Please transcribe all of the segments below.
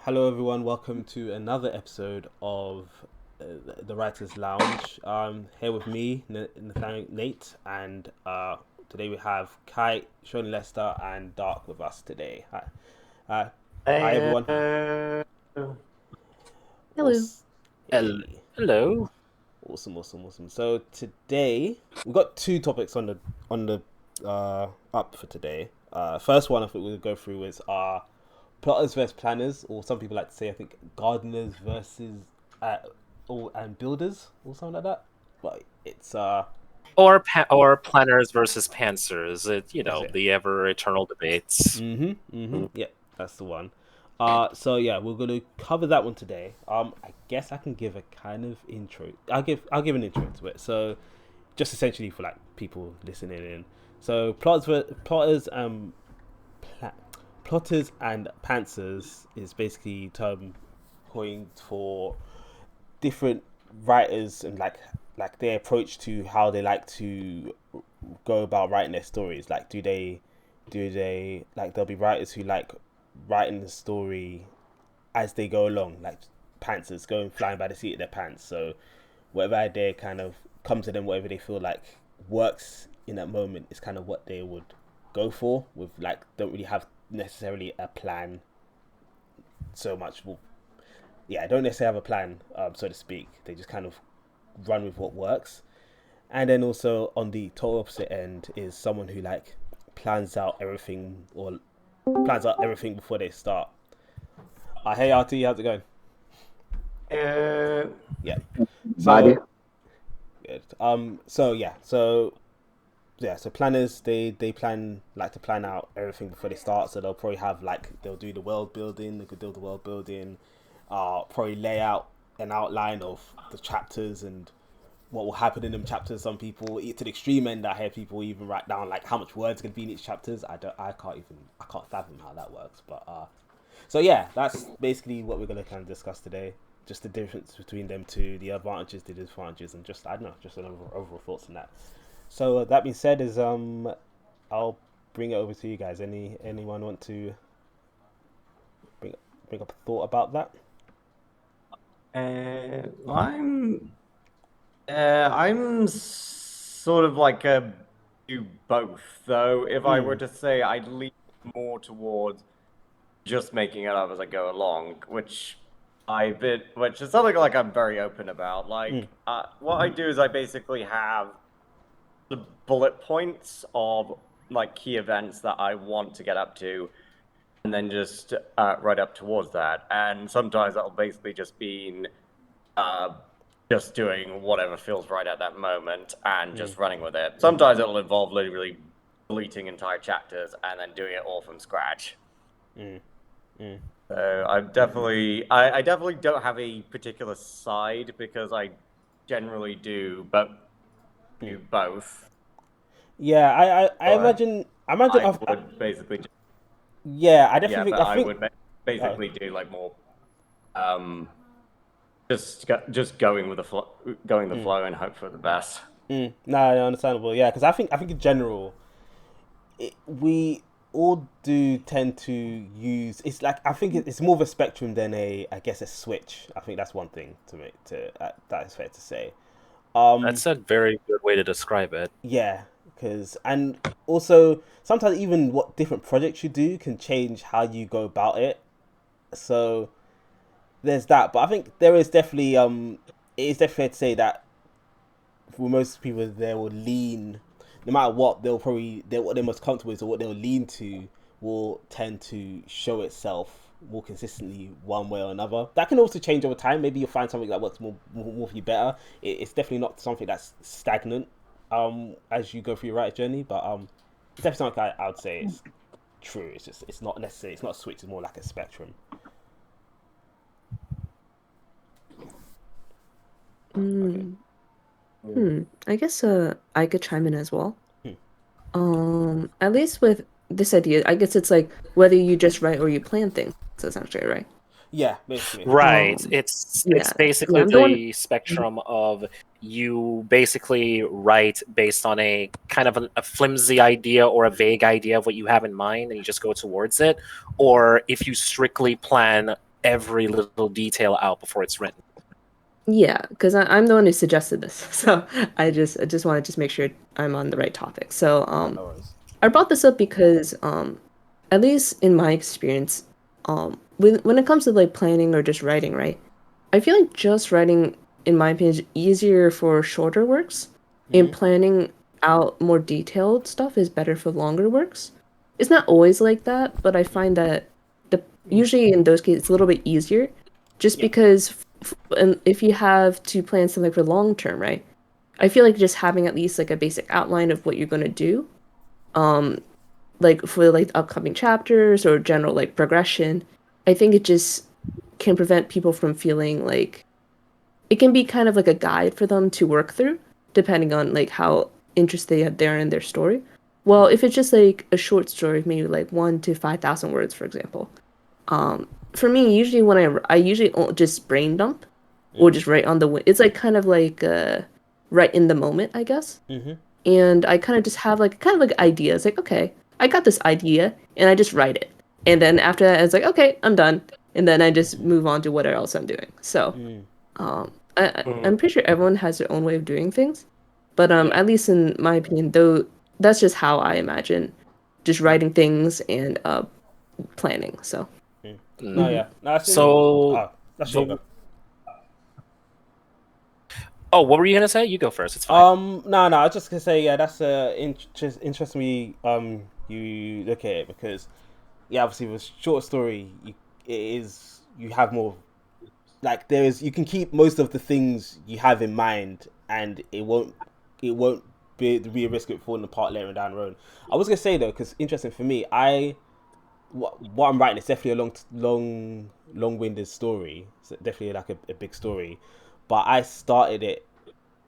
Hello, everyone. Welcome to another episode of the Writers Lounge. Here with me, Nathaniel Nate, and today we have Kai, Sean Lester, and Dark with us today. Uh, hi, everyone. Uh, Hello. Hey, Hello. awesome. So today we've got two topics on the up for today. First one I think we'll go through is plotters versus planners, or some people like to say, I think, gardeners versus uh, and builders, or something like that. But it's Or planners versus pantsers. that's it. The ever eternal debates. Yeah, that's the one. So yeah, we're gonna cover that one today. I guess I can give a kind of intro. I'll give an intro to it. So just essentially for like people listening in. So pla- plotters and pantsers is basically term coined for different writers and like their approach to how they like to go about writing their stories. Like, do they like, there'll be writers who like writing the story as they go along, like pantsers going flying by the seat of their pants. So whatever idea kind of comes to them, whatever they feel like works in that moment is kind of what they would go for, with like don't really have necessarily a plan so much. Well, yeah, don't necessarily have a plan, so to speak. They just kind of run with what works. And then also on the total opposite end is someone who like plans out everything, or plans out everything before they start. Hey RT, how's it going? Uh, Yeah. Body. So good. So planners, they plan like to plan out everything before they start. So they'll probably have like, they'll do the world building. They could build the world building. Probably lay out an outline of the chapters and what will happen in them chapters. Some people, to the extreme end, I hear people even write down like how much words going to be in each chapters. I can't fathom how that works. But so yeah, that's basically what we're going to kind of discuss today. Just the difference between them two, the advantages, the disadvantages, and just, I don't know, just an overall thoughts on that. So that being said, is I'll bring it over to you guys. Anyone want to bring bring up a thought about that? I'm I'm sort of like a do both though. If I were Mm. to say, I'd lean more towards just making it up as I go along, which is something like I'm very open about. Mm. What I do is I basically have the bullet points of like key events that I want to get up to, and then just right up towards that. And sometimes that'll basically just be uh, just doing whatever feels right at that moment and Mm. just running with it. Sometimes it'll involve literally deleting entire chapters and then doing it all from scratch. Mm. Mm. So I definitely don't have a particular side because I generally Mm. do both. Yeah, I But imagine I I've would basically yeah, I yeah, definitely but think, I I think would uh, basically do like more um just going with the flow, going the mm, flow and hope for the best. no, understandable. Yeah, because I think in general, we all do tend to use. It's like, I think it's more of a spectrum than a, I guess, a switch. I think that's one thing to make to that is fair to say. Um, That's a very good way to describe it. yeah, because, and also sometimes even what different projects you do can change how you go about it. So there's that. But I think there is definitely it is definitely fair to say that for most people, they will lean, no matter what, what they're most comfortable with, or what they'll lean to will tend to show itself more consistently one way or another. That can also change over time. Maybe you'll find something that works more for you better. It's definitely not something that's stagnant as you go through your writer journey, but it's definitely something I would say is true. It's just, it's not necessarily, it's not a switch, it's more like a spectrum. Okay. Mm, I guess I could chime in as well. Hmm. At least with this idea, I guess it's like whether you just write or you plan things, essentially, right? Yeah, basically. Right. Um, It's yeah, yeah, basically I'm the one. the spectrum of you basically write based on a kind of a flimsy idea or a vague idea of what you have in mind and you just go towards it. Or if you strictly plan every little detail out before it's written. Yeah, because I'm the one who suggested this, so I just want to just make sure I'm on the right topic. So No worries. I brought this up because at least in my experience, when it comes to like planning or just writing, right? I feel like just writing, in my opinion, is easier for shorter works, and planning out more detailed stuff is better for longer works. It's not always like that, but I find that usually in those cases it's a little bit easier, just because and if you have to plan something for long term, right? I feel like just having at least like a basic outline of what you're gonna do, like for like upcoming chapters or general like progression, I think it just can prevent people from feeling like it can be kind of like a guide for them to work through, depending on like how interested they are in their story. Well, if it's just like a short story, maybe like 1 to 5,000 words, for example. For me, usually when I usually just brain dump or just write on it's like kind of like right in the moment, I guess. And I kind of just have like kind of like ideas, like okay, I got this idea, and I just write it, and then after that, it's like okay, I'm done, and then I just move on to whatever else I'm doing. So, I'm pretty sure everyone has their own way of doing things, but at least in my opinion, though, that's just how I imagine just writing things and planning. So. No, yeah. No, So that's sure. Oh, what were you gonna say? You go first. It's fine. No, I was just gonna say, yeah, that's interesting. You look at it because, yeah, obviously with short story, you have more, like you can keep most of the things you have in mind, and it won't be a risk of falling apart later down the road. I was gonna say though, because interesting for me, what I'm writing is definitely a long-winded story. It's definitely like a big story, but I started it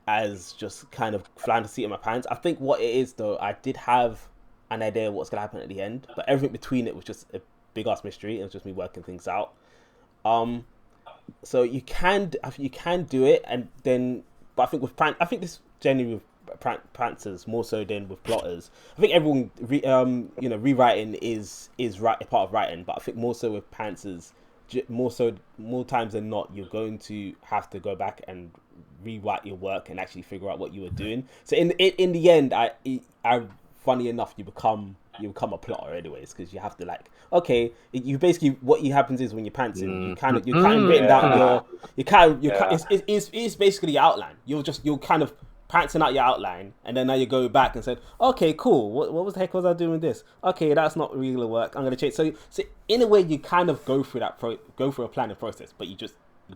as just kind of flying the seat in my pants. I think what it is though, I did have an idea of what's gonna happen at the end, but everything between it was just a big ass mystery. It was just me working things out. So you can do it, and then, but I think this generally with prancers more so than with plotters. I think everyone rewriting is right a part of writing, but I think more so with pantsers, more times than not, you're going to have to go back and rewrite your work and actually figure out what you were doing. So in the end, I funny enough, you become a plotter anyways, because you have to like, okay, you basically, what happens is when you're pantsing, you kind of written down it's basically your outline. You'll kind of pantsing out your outline, and then now you go back and said, okay, cool, what was the heck was I doing with this? Okay, that's not really gonna work, I'm gonna change. So in a way, you kind of go through a planning process, but you've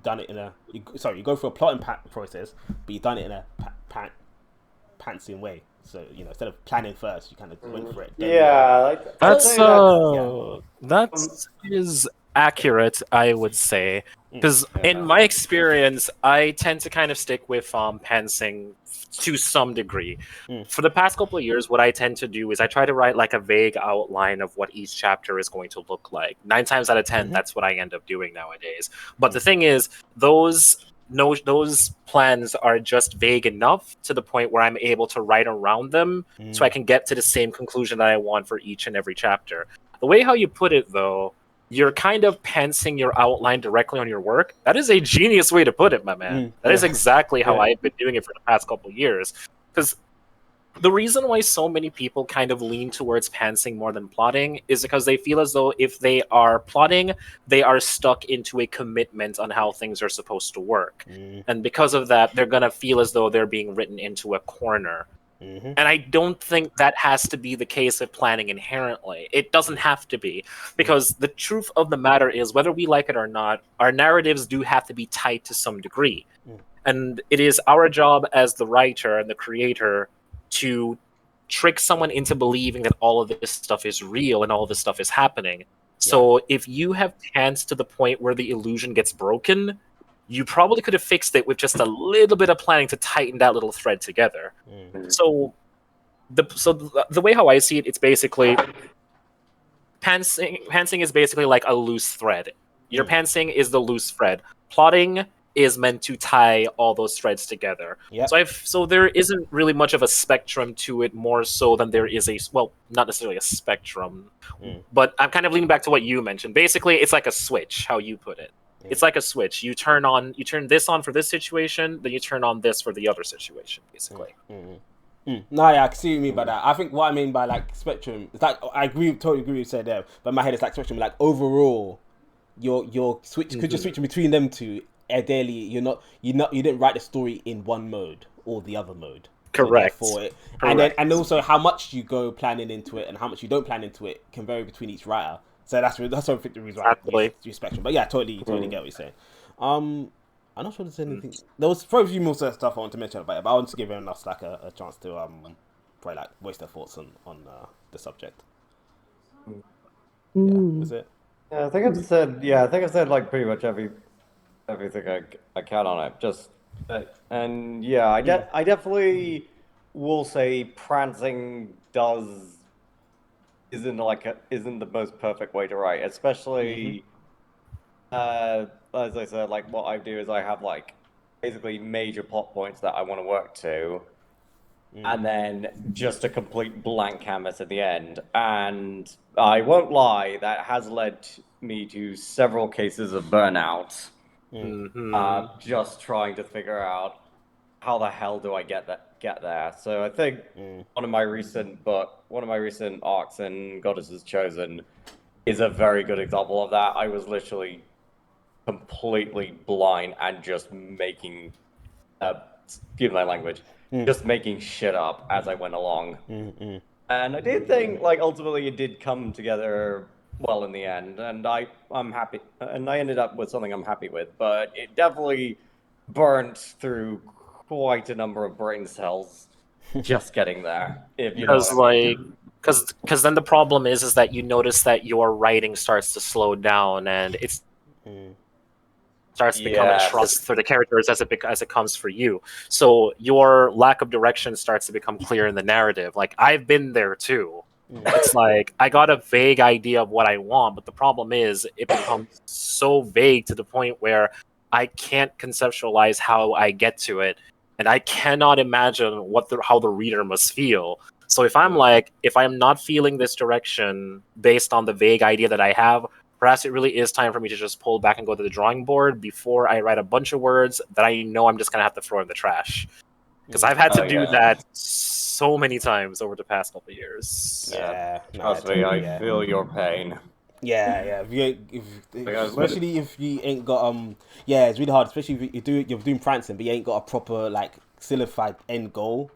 done it you go through a plotting process, but you've done it in a pantsing way. So, instead of planning first, you kind of went for it. That is accurate, I would say. Because in my experience, I tend to kind of stick with pantsing to some degree. For the past couple of years, what I tend to do is I try to write like a vague outline of what each chapter is going to look like. 9 times out of 10, that's what I end up doing nowadays. But the thing is, those plans are just vague enough to the point where I'm able to write around them so I can get to the same conclusion that I want for each and every chapter. The way how you put it, though, you're kind of pantsing your outline directly on your work. That is a genius way to put it, my man. That is exactly how I've been doing it for the past couple of years. Because the reason why so many people kind of lean towards pantsing more than plotting is because they feel as though if they are plotting, they are stuck into a commitment on how things are supposed to work. And because of that, they're going to feel as though they're being written into a corner. And I don't think that has to be the case with planning inherently. It doesn't have to be, because the truth of the matter is, whether we like it or not, our narratives do have to be tight to some degree. And it is our job as the writer and the creator to trick someone into believing that all of this stuff is real and all of this stuff is happening. So if you have pants to the point where the illusion gets broken, you probably could have fixed it with just a little bit of planning to tighten that little thread together. So the way how I see it, it's basically pantsing is basically like a loose thread. Your pantsing is the loose thread. Plotting is meant to tie all those threads together. Yep. So there isn't really much of a spectrum to it, more so than there is not necessarily a spectrum, but I'm kind of leaning back to what you mentioned. Basically, it's like a switch, how you put it. It's like a switch. You turn this on for this situation, then you turn on this for the other situation, basically. No, yeah, I can see what you mean by that. I think what I mean by like spectrum is like totally agree with you said there. But in my head, it's like spectrum. Like overall, your switch because you're switching between them two. Ideally, you didn't write the story in one mode or the other mode. Correct. So and also how much you go planning into it and how much you don't plan into it can vary between each writer. So that's what I think the reason why I use spectrum. But yeah, totally get what you're saying. I'm not sure there's anything. There was probably a few more stuff I want to mention about it, but I want to give everyone else like a chance to probably like voice their thoughts on the subject. Yeah, was it? Yeah, I think I've said like pretty much everything I can on it. Just and yeah, I definitely will say prancing isn't the most perfect way to write, especially as I said, like what I do is I have like basically major plot points that I want to work to, and then just a complete blank canvas at the end. And I won't lie, that has led me to several cases of burnout. Just trying to figure out how the hell do I get there. So I think one of my recent arcs in Goddesses Chosen is a very good example of that. I was literally completely blind and just making, excuse my language, just making shit up as I went along. And I did think, like, ultimately it did come together well in the end, and I'm happy, and I ended up with something I'm happy with, but it definitely burnt through quite a number of brain cells just getting there. If you know what I mean. Because then the problem is that you notice that your writing starts to slow down, and it's starts becoming trust for the characters as it comes for you. So your lack of direction starts to become clear in the narrative. Like, I've been there too. It's like I got a vague idea of what I want, but the problem is it becomes so vague to the point where I can't conceptualize how I get to it, and I cannot imagine how the reader must feel. So if I'm not feeling this direction based on the vague idea that I have, perhaps it really is time for me to just pull back and go to the drawing board before I write a bunch of words that I know I'm just gonna have to throw in the trash. Because I've had to do that so many times over the past couple of years. Yeah, trust me, I feel your pain. Yeah. Especially if you ain't got it's really hard. Especially if you're doing prancing, but you ain't got a proper like solidified end goal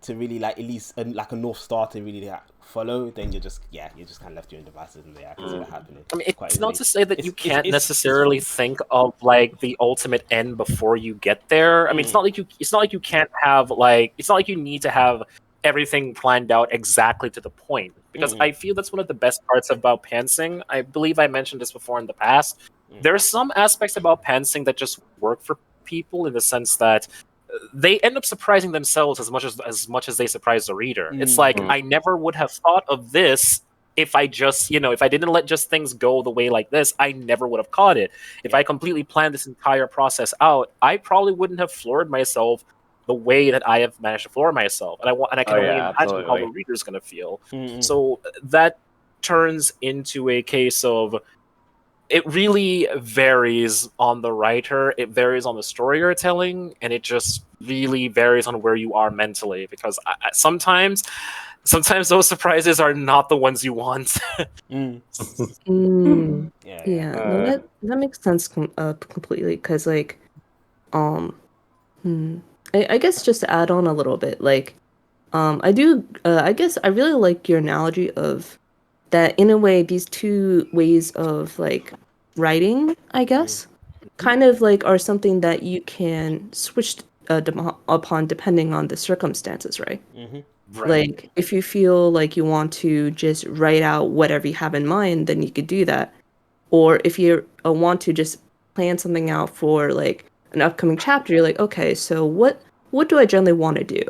to really like at least like a North Star to really like, follow. Then you're just kind of left your own devices and I can see that happening. I mean, it's not to say that you can't necessarily think of like the ultimate end before you get there. I mean, it's not like you can't have like it's not like you need to have everything planned out exactly to the point, because I feel that's one of the best parts about pantsing. I believe I mentioned this before in the past. There are some aspects about pantsing that just work for people in the sense that they end up surprising themselves as much as they surprise the reader. It's like I never would have thought of this if I just, if I didn't let just things go the way like this, I never would have caught it. If I completely planned this entire process out, I probably wouldn't have floored myself the way that I have managed to floor myself. And I can only imagine how the reader's going to feel. So that turns into a case of it really varies on the writer, it varies on the story you're telling, and it just really varies on where you are mentally, because sometimes those surprises are not the ones you want. No, that makes sense completely, because like I guess just to add on a little bit, like I guess I really like your analogy of that. In a way, these two ways of like writing, I guess, kind of like are something that you can switch upon depending on the circumstances, right? Like if you feel like you want to just write out whatever you have in mind, then you could do that. Or if you want to just plan something out for like an upcoming chapter, you're like, okay, so what do I generally want to do?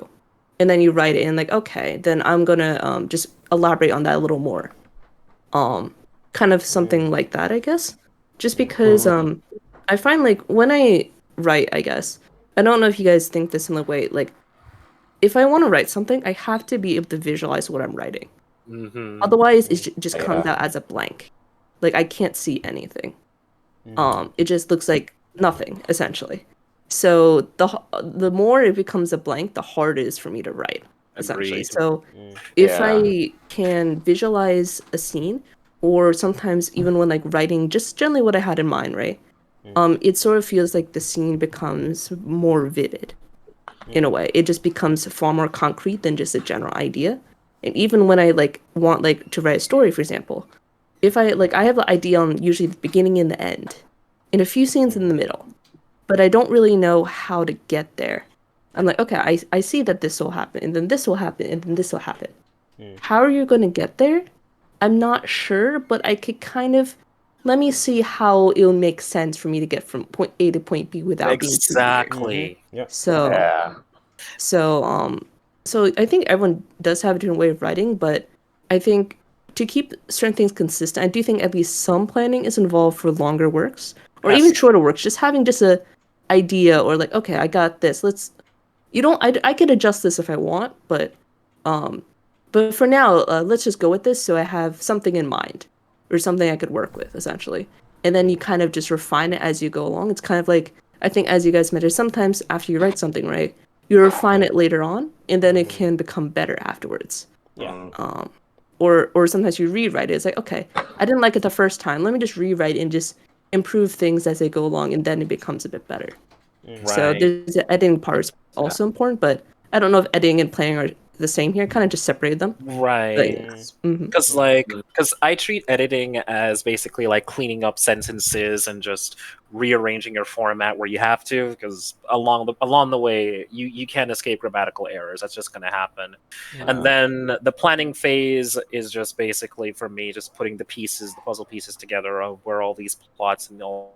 And then you write it in like, okay, then I'm gonna just elaborate on that a little more. Kind of something like that, I guess. Just because I find like when I write, I guess. I don't know if you guys think this in the way, like, if I want to write something, I have to be able to visualize what I'm writing. Mm-hmm. Otherwise, it just comes Yeah. out as a blank. Like, I can't see anything. Mm. It just looks like nothing, essentially. So the more it becomes a blank, the harder it is for me to write, essentially. Agreed. So if Yeah. I can visualize a scene, or sometimes even when like writing just generally what I had in mind, right? It sort of feels like the scene becomes more vivid in a way. It just becomes far more concrete than just a general idea. And even when I like want like to write a story, for example, if I like I have the idea on usually the beginning and the end, and a few scenes in the middle, but I don't really know how to get there. I'm like, okay, I see that this will happen, and then this will happen, and then this will happen. How are you going to get there? I'm not sure, but I could kind of let me see how it'll make sense for me to get from point A to point B without being too weird. Exactly. Yep. So Yeah. so I think everyone does have a different way of writing, but I think to keep certain things consistent, I do think at least some planning is involved for longer works or Yes. even shorter works. Just having just a idea or like, okay, I got this. I could adjust this if I want, but for now, let's just go with this. So I have something in mind or something I could work with essentially, and then you kind of just refine it as you go along. It's kind of like I think as you guys mentioned, sometimes after you write something, right, you refine it later on, and then it can become better afterwards. Yeah. Or sometimes you rewrite it. It's like, okay, I didn't like it the first time. Let me just rewrite and just improve things as they go along, and then it becomes a bit better. So Right. there's the editing part is also important, but I don't know if editing and planning are the same here. Kind of just separate them. Right. Mhm. Because I treat editing as basically like cleaning up sentences and just rearranging your format where you have to, because along the way you can't escape grammatical errors. That's just going to happen. And then the planning phase is just basically for me just putting the puzzle pieces together of where all these plots and all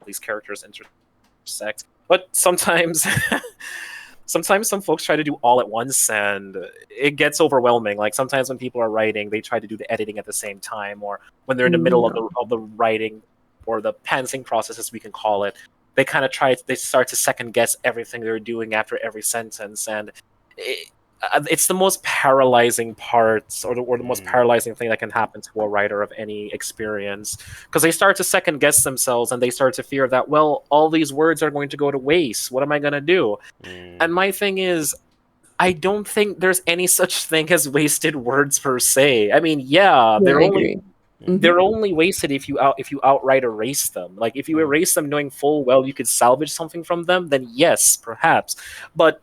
these characters intersect. But sometimes sometimes some folks try to do all at once and it gets overwhelming. Like sometimes when people are writing, they try to do the editing at the same time, or when they're in the middle of the writing or the pantsing process, as we can call it, they kind of they start to second guess everything they're doing after every sentence, and it's the most paralyzing part, or the most paralyzing thing that can happen to a writer of any experience, because they start to second guess themselves and they start to fear that, well, all these words are going to go to waste. What am I going to do? And my thing is, I don't think there's any such thing as wasted words per se. I mean, Yeah, they're I only agree. Mhm. they're only wasted if you outright erase them. Like if you erase them knowing full well you could salvage something from them, then yes, perhaps. But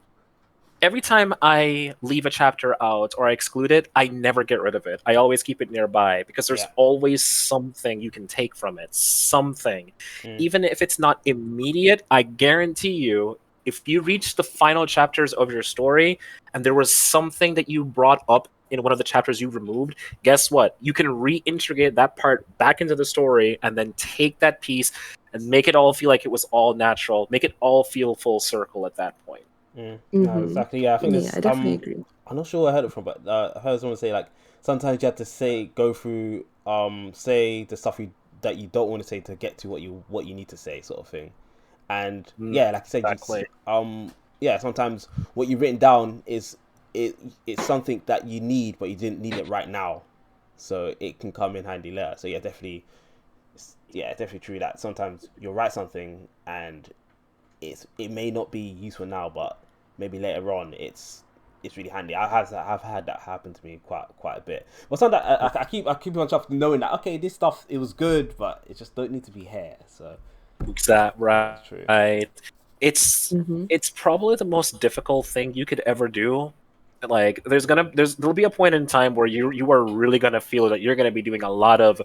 every time I leave a chapter out or I exclude it, I never get rid of it. I always keep it nearby because there's always something you can take from it. Something. Even if it's not immediate, I guarantee you, if you reach the final chapters of your story and there was something that you brought up in one of the chapters you removed, guess what? You can reintegrate that part back into the story and then take that piece and make it all feel like it was all natural. Make it all feel full circle at that point. No, exactly. Yeah, I think Yeah, I definitely agree. I'm not sure where I heard it from, but I heard someone say like sometimes you have to go through say the stuff that you don't want to say to get to what you need to say, sort of thing. And yeah, like I said, Exactly. yeah, sometimes what you've written down it's something that you need, but you didn't need it right now, so it can come in handy later. So yeah, definitely true that sometimes you'll write something and it may not be useful now, but maybe later on it's really handy. I've had that happen to me quite a bit. But something that I keep on track knowing that okay, this stuff it was good, but it just don't need to be here. So Exactly. that's true. Right. It's probably the most difficult thing you could ever do. Like there'll be a point in time where you are really gonna feel that you're gonna be doing a lot of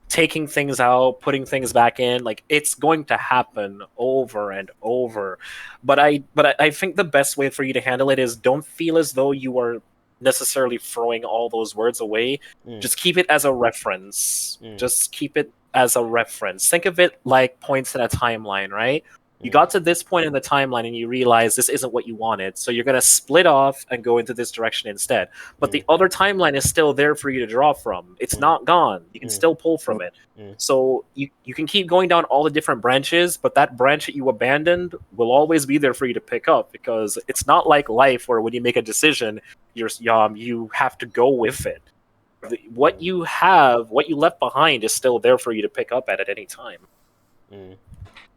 taking things out, putting things back in. Like it's going to happen over and over. But I think the best way for you to handle it is don't feel as though you are necessarily throwing all those words away. Just keep it as a reference. Just keep it as a reference. Think of it like points in a timeline, right? You got to this point in the timeline and you realize this isn't what you wanted. So you're going to split off and go into this direction instead. But the other timeline is still there for you to draw from. It's not gone. You can still pull from it. So you can keep going down all the different branches, but that branch that you abandoned will always be there for you to pick up, because it's not like life where when you make a decision, you have to go with it. What you left behind is still there for you to pick up at any time.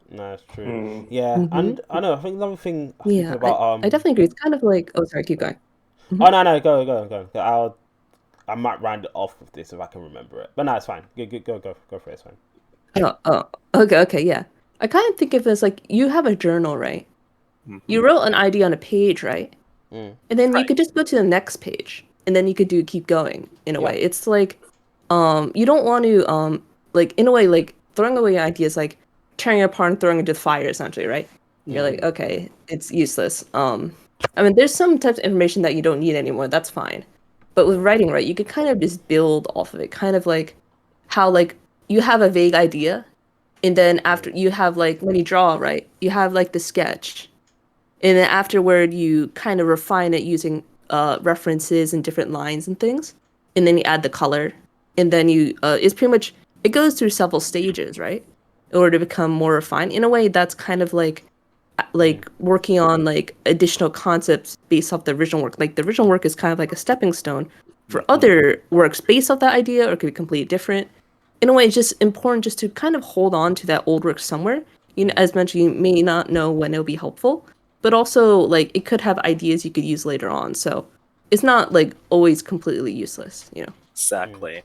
No, that's true. Yeah, and I know. I think another thing. About, I definitely agree. It's kind of like. Oh, sorry. Keep going. Oh no, go. I might round it off with this if I can remember it. But no, it's fine. Go for it. It's fine. Okay, yeah. I kind of think of it as like you have a journal, right? You wrote an idea on a page, right? And then you could just go to the next page, and then you could keep going. In a way, it's like, you don't want to like in a way like throwing away ideas like tearing it apart and throwing it into the fire, essentially, right? You're like, okay, it's useless. I mean, there's some types of information that you don't need anymore. That's fine. But with writing, right, you could kind of just build off of it. Kind of like how, like, you have a vague idea, and then after you have, like, when you draw, right, you have, like, the sketch. And then afterward, you kind of refine it using references and different lines and things. And then you add the color. And then it's pretty much, it goes through several stages, right? In order to become more refined. In a way, that's kind of like working on like additional concepts based off the original work. Like the original work is kind of like a stepping stone for other works based off that idea, or it could be completely different. In a way, it's just important just to kind of hold on to that old work somewhere. You know, as mentioned, you may not know when it'll be helpful, but also like it could have ideas you could use later on. So it's not like always completely useless, you know. Exactly.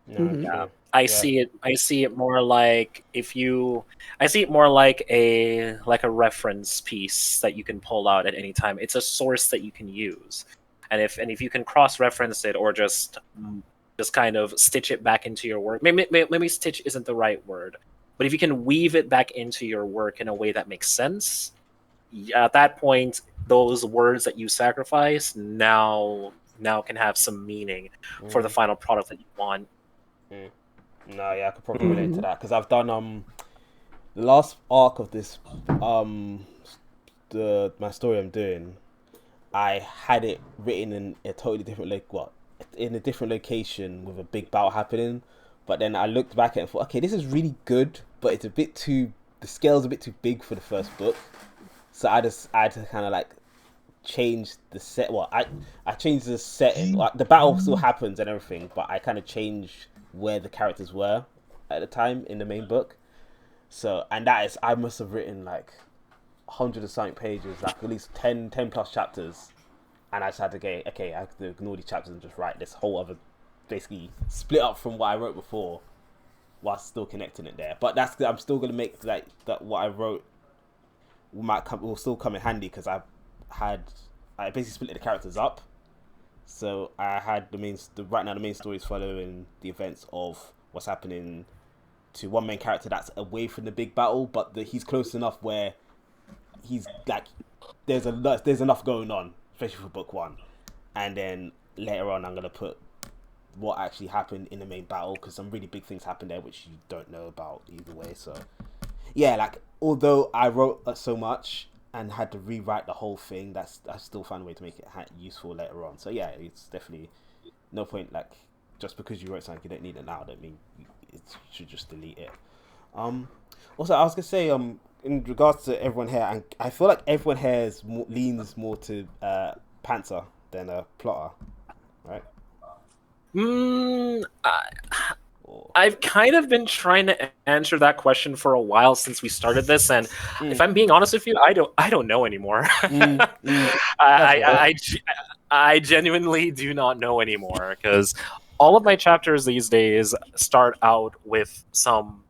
Yeah. I see it more like I see it more like a reference piece that you can pull out at any time. It's a source that you can use. And if you can cross-reference it, or just kind of stitch it back into your work. Maybe stitch isn't the right word, but if you can weave it back into your work in a way that makes sense, at that point, those words that you sacrifice now can have some meaning for the final product that you want. No, yeah, I could probably relate to that, because I've done the last arc of this my story I'm doing. I had it written in a totally different in a different location with a big battle happening, but then I looked back at it and thought, okay, this is really good, but it's the scale's a bit too big for the first book, so I had to kind of like change the set. Well, I changed the setting. Like, the battle still happens and everything, but I kind of changed where the characters were at the time in the main book. So, and that is, I must have written like 100 or something pages, like at least 10 plus chapters, and I just had to go, okay, I have to ignore these chapters and just write this whole other, basically split up from what I wrote before, while still connecting it there. But I'm still gonna make that what I wrote will still come in handy, because I basically split the characters up. So I had right now the main story is following the events of what's happening to one main character that's away from the big battle, but he's close enough where he's like, there's enough going on, especially for book one. And then later on, I'm gonna put what actually happened in the main battle, because some really big things happened there which you don't know about either way. So yeah, like, although I wrote so much and had to rewrite the whole thing, I still found a way to make it useful later on. So yeah, it's definitely no point, like, just because you wrote something you don't need it now, don't mean it should just delete it. Also, I was gonna say, in regards to everyone here, and I feel like everyone here leans more to Panther than Plotter, right? I've kind of been trying to answer that question for a while since we started this, and if I'm being honest with you, I don't know anymore. I genuinely do not know anymore, because all of my chapters these days start out with some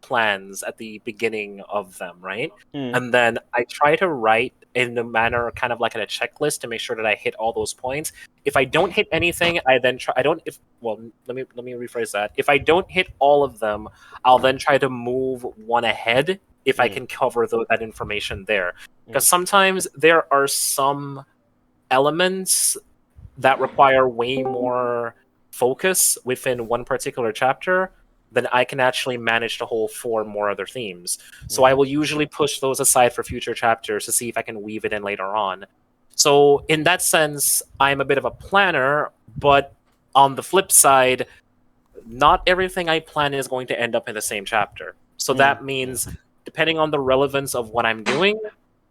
plans at the beginning of them, right? And then I try to write in a manner kind of like in a checklist to make sure that I hit all those points. If I don't hit anything, let me rephrase that. If I don't hit all of them, I'll then try to move one ahead if I can cover that information there. Because sometimes there are some elements that require way more focus within one particular chapter, then I can actually manage to hold 4 more other themes. So I will usually push those aside for future chapters to see if I can weave it in later on. So in that sense, I'm a bit of a planner, but on the flip side, not everything I plan is going to end up in the same chapter. So that means, depending on the relevance of what I'm doing,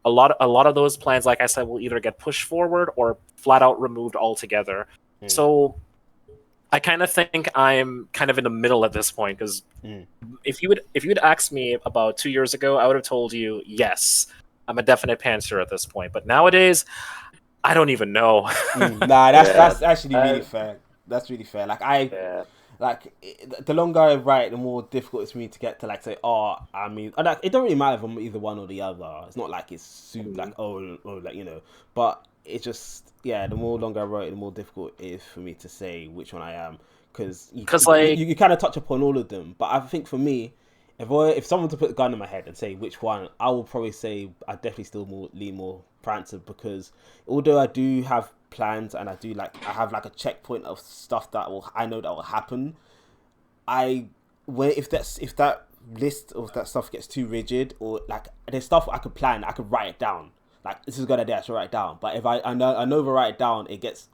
a lot of those plans, like I said, will either get pushed forward or flat out removed altogether. So I kind of think I'm kind of in the middle at this point, because if you'd asked me about 2 years ago, I would have told you yes, I'm a definite pantser at this point. But nowadays, I don't even know. Nah, that's actually really fair. That's really fair. Like the longer I write, the more difficult it's for me to get to like say, I mean, like, it don't really matter if I'm either one or the other. It's not like it's super like like, you know, but it just the more longer I write, the more difficult it is for me to say which one I am, because you kind of touch upon all of them. But I think for me, if someone to put a gun in my head and say which one, I will probably say I definitely still lean more Prancer, because although I do have plans and I have like a checkpoint of stuff I know that will happen, if that list of that stuff gets too rigid, or like there's stuff I could plan, I could write it down. Like, this is a good idea, I should write it down. But if I know if I write it down, it's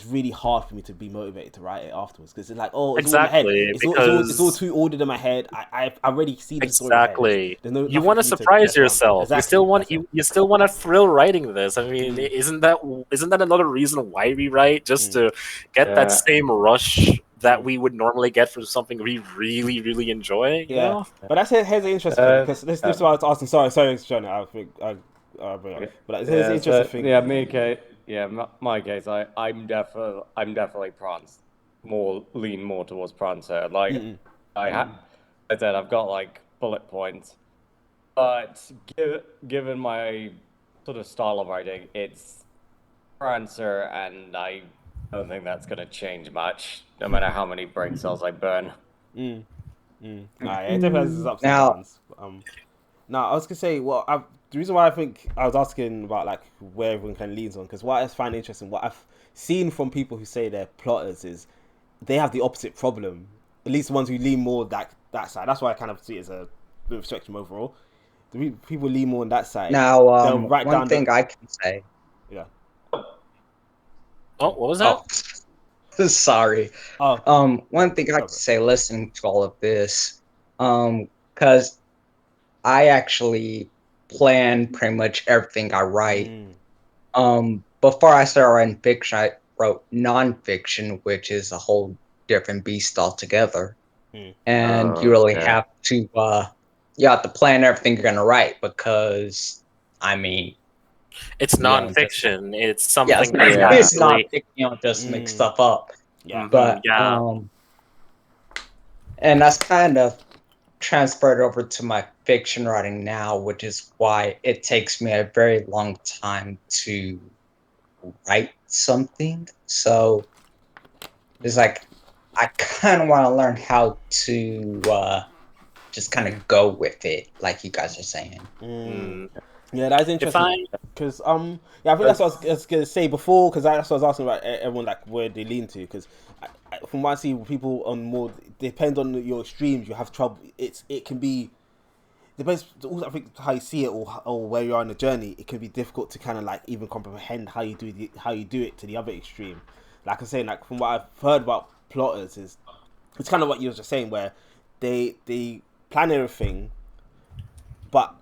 really hard for me to be motivated to write it afterwards, because it's like, it's exactly, all in my head. It's all too ordered in my head. I already see the story. Exactly. You want to surprise yourself. Exactly. You still want to thrill writing this. I mean, isn't that another reason why we write, just to get that same rush that we would normally get from something we really, really enjoy? You know? But here's the interesting thing, because this is what I was asking. Sorry, John. I think but here's the interesting thing. Yeah, my case, I'm definitely lean more towards Prancer. Like, I said, I've got like bullet points, but given my sort of style of writing, it's Prancer, and I don't think that's gonna change much, no matter how many brain cells I burn. It depends ups and downs. No, I was gonna say, the reason why I think I was asking about like where everyone kind of leans on, because what I find interesting, what I've seen from people who say they're plotters, is they have the opposite problem. At least the ones who lean more that side. That's why I kind of see it as a bit of a spectrum overall. The people lean more on that side. Now, one thing I can say. Yeah. Oh, what was that? Oh. Sorry. One thing I can say listening to all of this, because I actually plan pretty much everything I write. Before I started writing fiction, I wrote nonfiction, which is a whole different beast altogether. And you really have to plan everything you're gonna write, because I mean, it's nonfiction. It's something. It's nonfiction. You don't just make stuff up. But and that's kind of transferred over to my fiction writing now, which is why it takes me a very long time to write something. So it's like I kind of want to learn how to just kind of go with it, like you guys are saying. Yeah, that's interesting. Because I think that's what I was gonna say before, because that's what I was asking about everyone, like where they lean to. Because from what I see, people on more depend on your extremes. You have trouble. It can be depends. Also, I think how you see it or where you are in the journey. It can be difficult to kind of like even comprehend how you do it to the other extreme. Like I'm saying, like from what I've heard about plotters, it's kind of what you were just saying, where they plan everything, but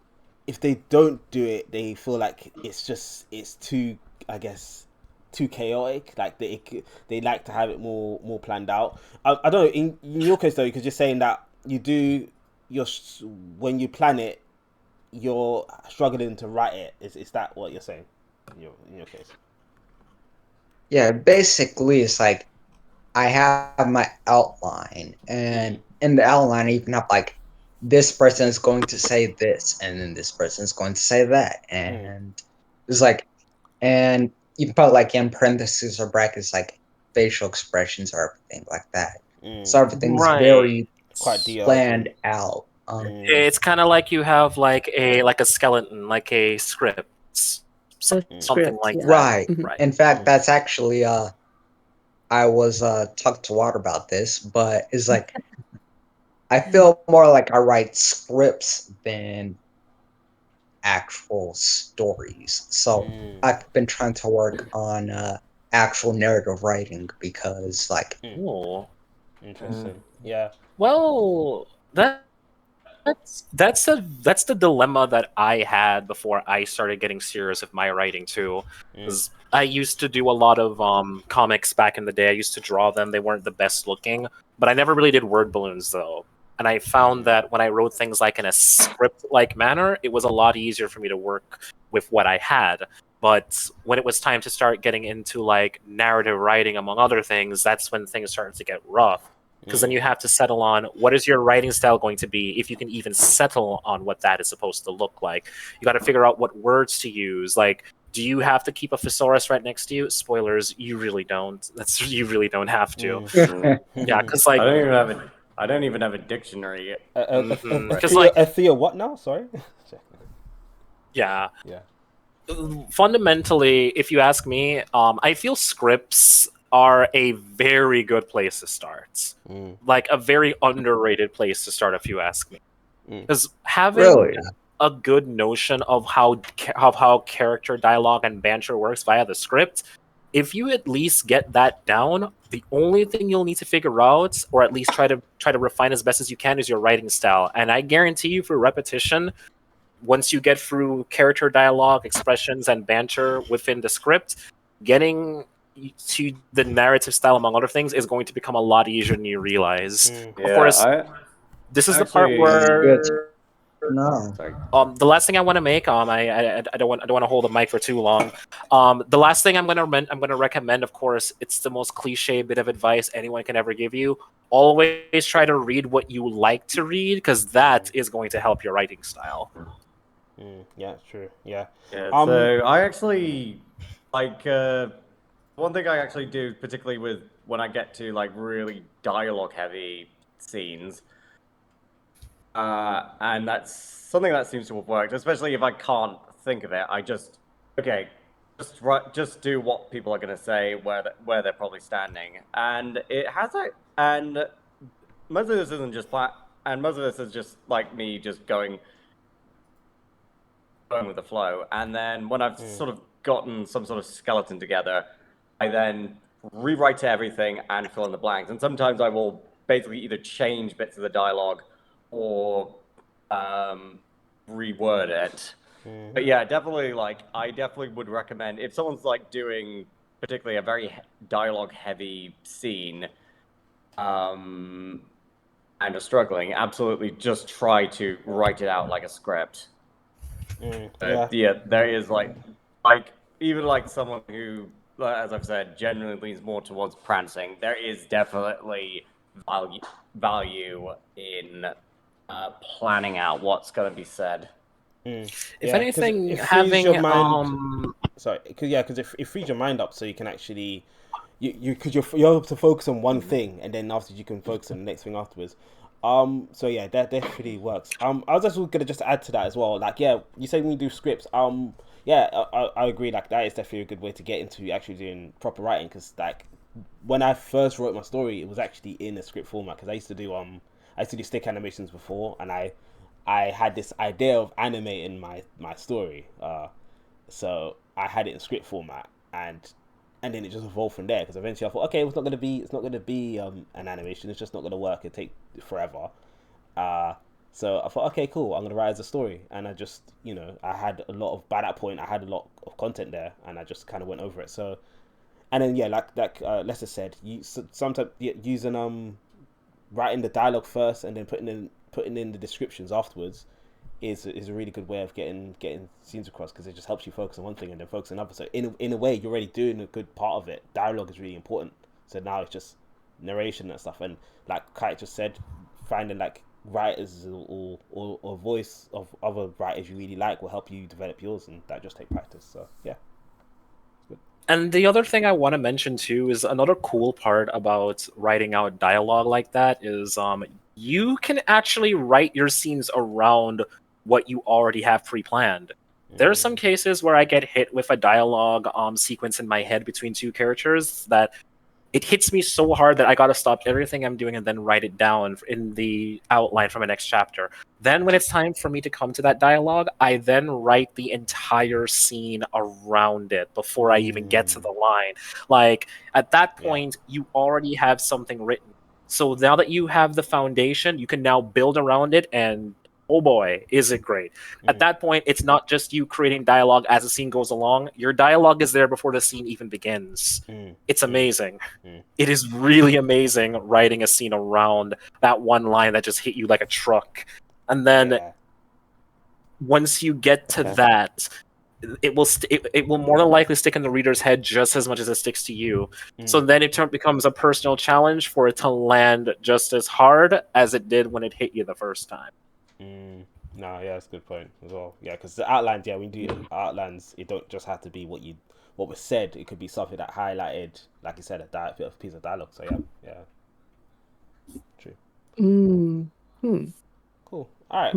if they don't do it, they feel like it's too, I guess, too chaotic. Like they like to have it more planned out. I don't know. In your case though, because you're saying that when you plan it, you're struggling to write it. Is that what you're saying in your case? Yeah, basically it's like I have my outline, and in the outline I even have like, this person is going to say this, and then this person is going to say that, and it's like, and you can put like in parentheses or brackets like facial expressions or everything like that. So everything's very quite planned out. It's kind of like you have like a skeleton, like a script, something like that. Right. In fact, that's actually I was talked to Water about this, but it's like I feel more like I write scripts than actual stories. So I've been trying to work on actual narrative writing because, like, Cool. Interesting. Yeah. Well, that's the dilemma that I had before I started getting serious with my writing too. Because I used to do a lot of comics back in the day. I used to draw them. They weren't the best looking, but I never really did word balloons though. And I found that when I wrote things like in a script-like manner, it was a lot easier for me to work with what I had. But when it was time to start getting into like narrative writing, among other things, that's when things started to get rough. Because then you have to settle on what is your writing style going to be, if you can even settle on what that is supposed to look like. You got to figure out what words to use. Like, do you have to keep a thesaurus right next to you? Spoilers, you really don't. You really don't have to. Yeah, because like I don't even have a dictionary yet. A Theo what now? Sorry. Yeah. Yeah. Fundamentally, if you ask me, I feel scripts are a very good place to start. Like a very underrated place to start, if you ask me. Because having a good notion of how character dialogue and banter works via the script, if you at least get that down, the only thing you'll need to figure out, or at least try to refine as best as you can, is your writing style. And I guarantee you, through repetition, once you get through character dialogue, expressions, and banter within the script, getting to the narrative style, among other things, is going to become a lot easier than you realize. Of course, this is the part where the last thing I want to make, I don't want to hold the mic for too long. The last thing I'm going to recommend, of course, it's the most cliche bit of advice anyone can ever give you. Always try to read what you like to read, because that is going to help your writing style. Yeah, true. Yeah. So I actually like one thing I actually do, particularly with when I get to like really dialogue heavy scenes, and that's something that seems to have worked, especially if I can't think of it. I just do what people are going to say where they're probably standing, and it has a and most of this isn't just and most of this is just like me just going with the flow. And then when I've sort of gotten some sort of skeleton together, I then rewrite everything and fill in the blanks. And sometimes I will basically either change bits of the dialogue or reword it. But yeah, definitely, like, I definitely would recommend, if someone's like doing particularly a very dialogue heavy scene and are struggling, absolutely just try to write it out like a script. Yeah, there is like even like someone who, as I've said, generally leans more towards prancing. There is definitely value in planning out what's going to be said. If anything, having your mind, because it frees your mind up, so you can actually because you're able to focus on one thing, and then after you can focus on the next thing afterwards. So yeah, that definitely works. I was also gonna just add to that as well. Like, yeah, you say when you do scripts. Yeah, I agree. Like, that is definitely a good way to get into actually doing proper writing. Because like, when I first wrote my story, it was actually in a script format. Because I used to do stick animations before, and I had this idea of animating my story. So I had it in script format, and then it just evolved from there. Because eventually I thought, okay, it's not gonna be an animation. It's just not gonna work. It'd take forever. So I thought, okay, cool. I'm gonna write as a story, and I just, I had a lot of by that point I had a lot of content there, and I just kind of went over it. So, and then yeah, like Lester said, you sometimes using writing the dialogue first and then putting in the descriptions afterwards is a really good way of getting scenes across, because it just helps you focus on one thing and then focus on another. So in a way, you're already doing a good part of it. Dialogue is really important. So now it's just narration and stuff. And like Kite just said, finding like writers or voice of other writers you really like will help you develop yours, and that just take practice. So yeah. And the other thing I want to mention too is another cool part about writing out dialogue like that is you can actually write your scenes around what you already have pre-planned. There are some cases where I get hit with a dialogue sequence in my head between two characters that it hits me so hard that I gotta stop everything I'm doing and then write it down in the outline from the next chapter. Then when it's time for me to come to that dialogue, I then write the entire scene around it before I even get to the line. Like at that point, you already have something written. So now that you have the foundation, you can now build around it, and oh boy, is it great. At that point, it's not just you creating dialogue as the scene goes along. Your dialogue is there before the scene even begins. It's amazing. It is really amazing writing a scene around that one line that just hit you like a truck. And then once you get to that, it will more than likely stick in the reader's head just as much as it sticks to you. So then it becomes a personal challenge for it to land just as hard as it did when it hit you the first time. No, yeah, that's a good point as well. Yeah, because the outlines, when you do outlines, it don't just have to be what was said. It could be something that highlighted, like you said, a piece of dialogue. So yeah, true. Cool. All right.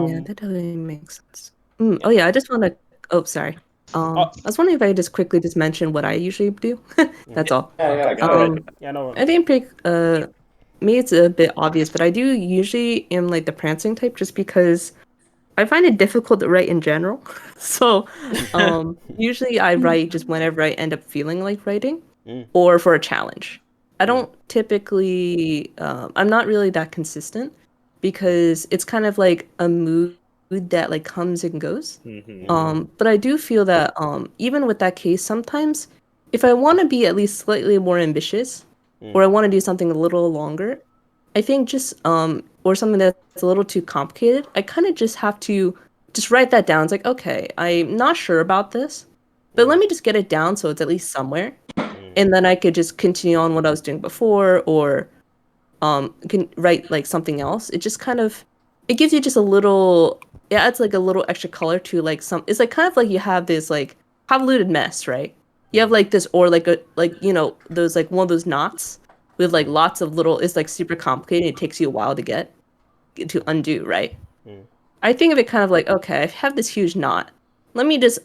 Yeah, that totally makes sense. Oh yeah, I just want to. Oh, sorry. I was wondering if I could just quickly just mention what I usually do. That's all. Yeah, go ahead. Yeah, no. I think me it's a bit obvious, but I do usually am like the prancing type, just because I find it difficult to write in general. So usually I write just whenever I end up feeling like writing, or for a challenge. I don't typically. I'm not really that consistent, because it's kind of like a mood that like comes and goes. But I do feel that even with that case, sometimes if I want to be at least slightly more ambitious, or I want to do something a little longer, I think just or something that's a little too complicated, I kind of just have to just write that down. It's like, okay, I'm not sure about this, but let me just get it down so it's at least somewhere, and then I could just continue on what I was doing before, or can write like something else. It just kind of, it gives you just a little, it adds like a little extra color to like it's like kind of like you have this like convoluted mess, right? You have like this, or like those like one of those knots with like lots of little, it's like super complicated. It takes you a while to undo, right? I think of it kind of like, okay, I have this huge knot. Let me just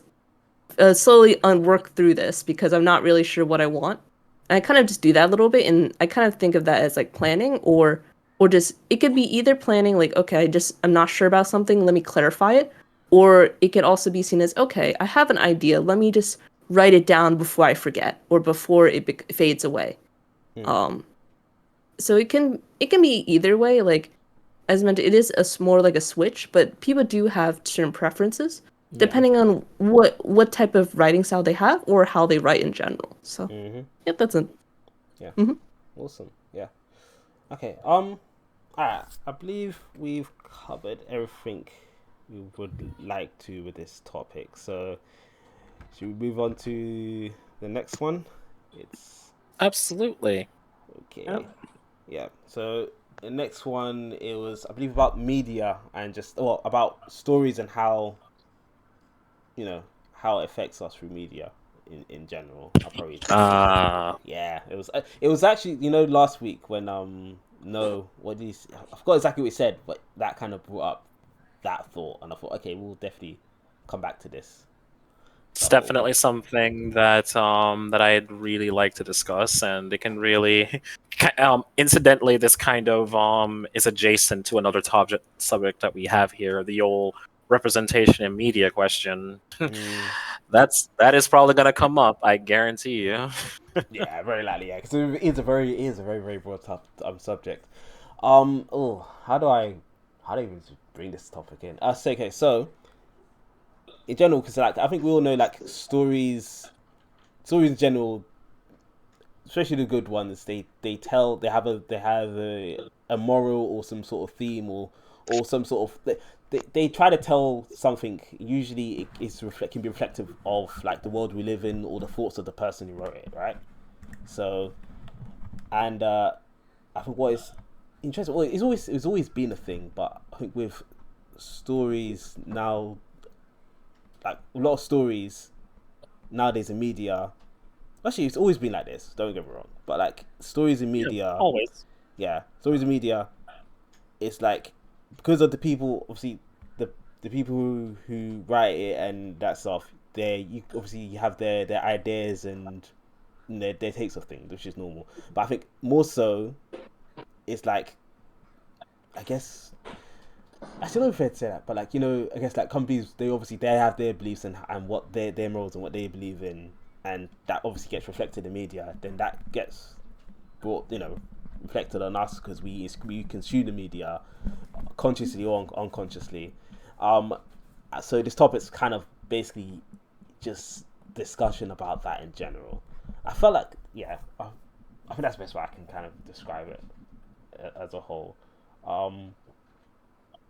slowly work through this, because I'm not really sure what I want. And I kind of just do that a little bit, and I kind of think of that as like planning, or just, it could be either planning, like, okay, I'm not sure about something, let me clarify it, or it could also be seen as, okay, I have an idea, let me just write it down before I forget, or before it fades away. So it can be either way. Like, as mentioned, it is more like a switch, but people do have certain preferences depending on what type of writing style they have, or how they write in general. So yep, that's it. Yeah. Awesome. Yeah. Okay. Alright. I believe we've covered everything we would like to with this topic. So should we move on to the next one? It's absolutely okay. Yeah. So the next one, it was, I believe, about media and just about stories and how how it affects us through media in general. I'll probably yeah, it was actually, last week when what did he say? I forgot exactly what he said, but that kind of brought up that thought, and I thought, okay, we'll definitely come back to this. It's definitely something that that I'd really like to discuss, and it can really, incidentally, this kind of is adjacent to another subject that we have here, the old representation in media question. That is probably going to come up, I guarantee you. Yeah, very likely. Yeah, because it is a very very broad subject. How do I even bring this topic in? So in general, because like I think we all know, like stories in general, especially the good ones, they have a moral, or some sort of theme, or some sort of they try to tell something. Usually it can be reflective of like the world we live in, or the thoughts of the person who wrote it, right? So, and I think what is interesting, well, it's always been a thing, but I think with stories now, like a lot of stories nowadays in media, actually it's always been like this, don't get me wrong, but like stories in media, stories in media, it's like, because of the people, obviously the people who write it and that stuff, you have their ideas and their takes of things, which is normal. But I think more so, it's like, I guess, I don't know if I'd say that, but like, I guess like companies, they have their beliefs and what their morals and what they believe in, and that obviously gets reflected in media. Then that gets brought, reflected on us because we consume the media consciously or unconsciously. So this topic's kind of basically just discussion about that in general. I felt like, I think that's the best way I can kind of describe it as a whole.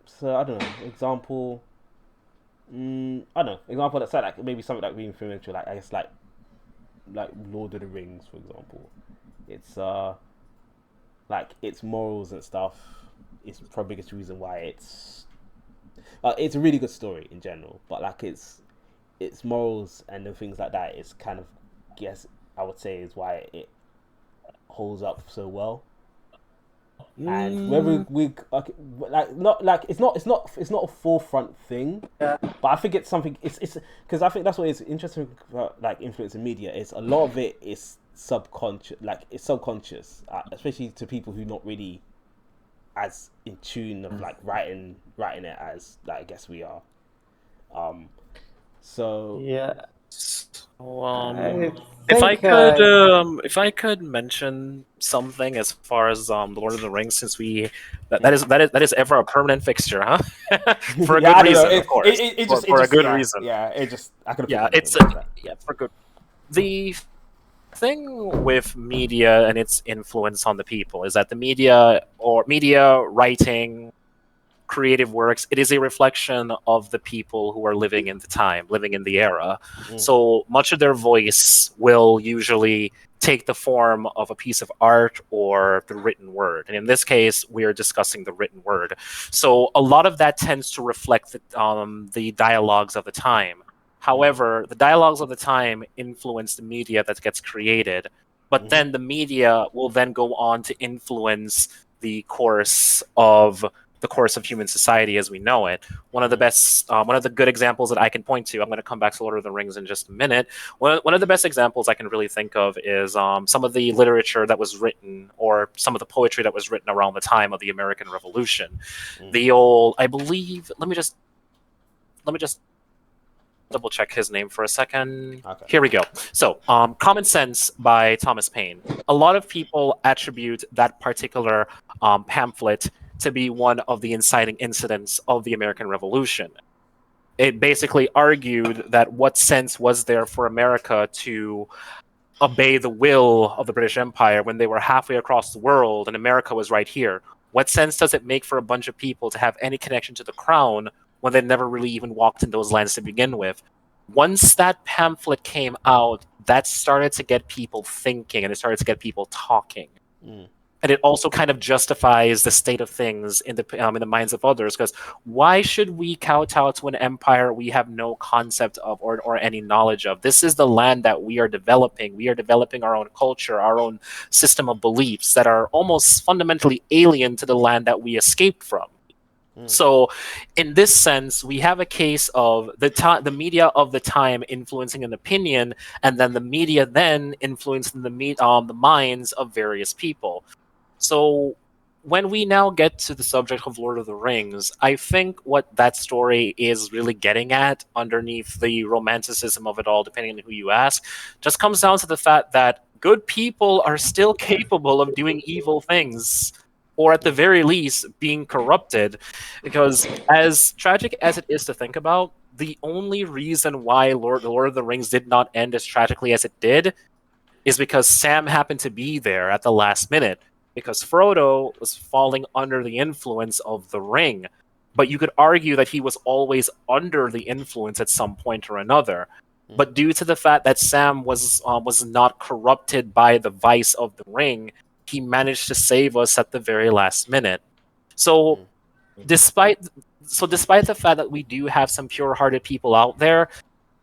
So I don't know, example that's like maybe something like really influential, like I guess like Lord of the Rings, for example. It's like its morals and stuff is probably the biggest reason why it's a really good story in general, but like its morals and the things like that is kind of, I would say, is why it holds up so well. And whether it's not a forefront thing, but I think it's something. It's because I think that's what is interesting about like influence in media is a lot of it is subconscious, it's subconscious, especially to people who not really as in tune of like writing it as like I guess we are. So yeah. If I could mention something as far as the Lord of the Rings, since that is ever a permanent fixture, huh? For a good reason, of course. For a good reason. Yeah, it just I could. Yeah, for good. The thing with media and its influence on the people is that the media writing, creative works, it is a reflection of the people who are living in the time, living in the era. So much of their voice will usually take the form of a piece of art or the written word. And in this case, we are discussing the written word. So a lot of that tends to reflect the dialogues of the time. However, the dialogues of the time influence the media that gets created, but then the media will then go on to influence the course of human society as we know it. One of the good examples that I can point to, I'm going to come back to Lord of the Rings in just a minute. One of the best examples I can really think of is some of the literature that was written, or some of the poetry that was written around the time of the American Revolution. The old, I believe, let me just double check his name for a second. Okay. Here we go. So, Common Sense by Thomas Paine. A lot of people attribute that particular pamphlet to be one of the inciting incidents of the American Revolution. It basically argued that what sense was there for America to obey the will of the British Empire when they were halfway across the world and America was right here? What sense does it make for a bunch of people to have any connection to the crown when they never really even walked in those lands to begin with? Once that pamphlet came out, that started to get people thinking and it started to get people talking. And it also kind of justifies the state of things in the minds of others, because why should we kowtow to an empire we have no concept of or any knowledge of? This is the land that we are developing. We are developing our own culture, our own system of beliefs that are almost fundamentally alien to the land that we escaped from. So, in this sense, we have a case of the media of the time influencing an opinion, and then the media then influencing the minds of various people. So, when we now get to the subject of Lord of the Rings, I think what that story is really getting at, underneath the romanticism of it all, depending on who you ask, just comes down to the fact that good people are still capable of doing evil things, or at the very least being corrupted. Because as tragic as it is to think about, the only reason why the Lord of the Rings did not end as tragically as it did is because Sam happened to be there at the last minute, because Frodo was falling under the influence of the ring. But you could argue that he was always under the influence at some point or another. But due to the fact that Sam was not corrupted by the vice of the ring, he managed to save us at the very last minute. So, despite the fact that we do have some pure-hearted people out there,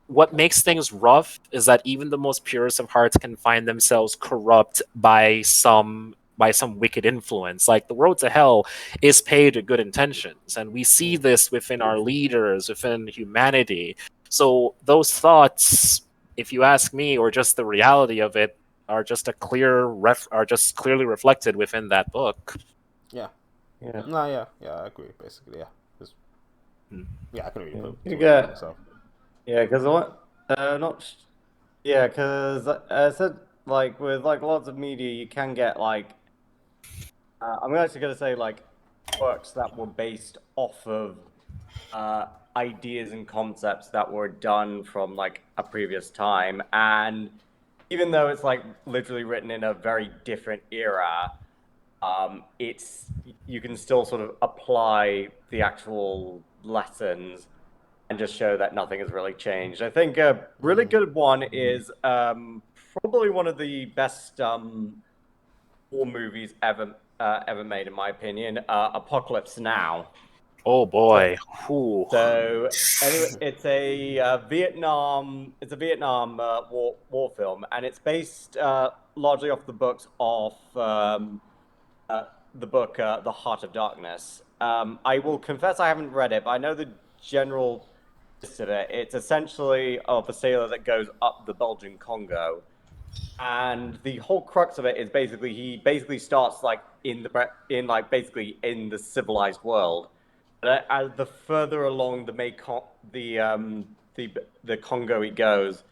what makes things rough is that even the most purest of hearts can find themselves corrupt by some wicked influence. Like, the road to hell is paved with good intentions, and we see this within our leaders, within humanity. So those thoughts, if you ask me, or just the reality of it, are just clearly reflected within that book. Yeah. Yeah. No, yeah, I agree. Basically, yeah. Yeah, I can really put You it get- myself. Yeah, because I said like with like lots of media, you can get like I'm actually gonna say like works that were based off of ideas and concepts that were done from like a previous time, and even though it's like literally written in a very different era, it's you can still sort of apply the actual lessons and just show that nothing has really changed. I think a really good one is probably one of the best war movies ever made, in my opinion. Apocalypse Now. Oh boy. Ooh. So anyway, it's a Vietnam war film, and it's based largely off the books of the book The Heart of Darkness. I will confess I haven't read it, but I know the general gist of it. It's essentially of a sailor that goes up the Belgian Congo, and the whole crux of it is basically he basically starts like in the civilized world. But as the further along the Mekong, the Congo he goes,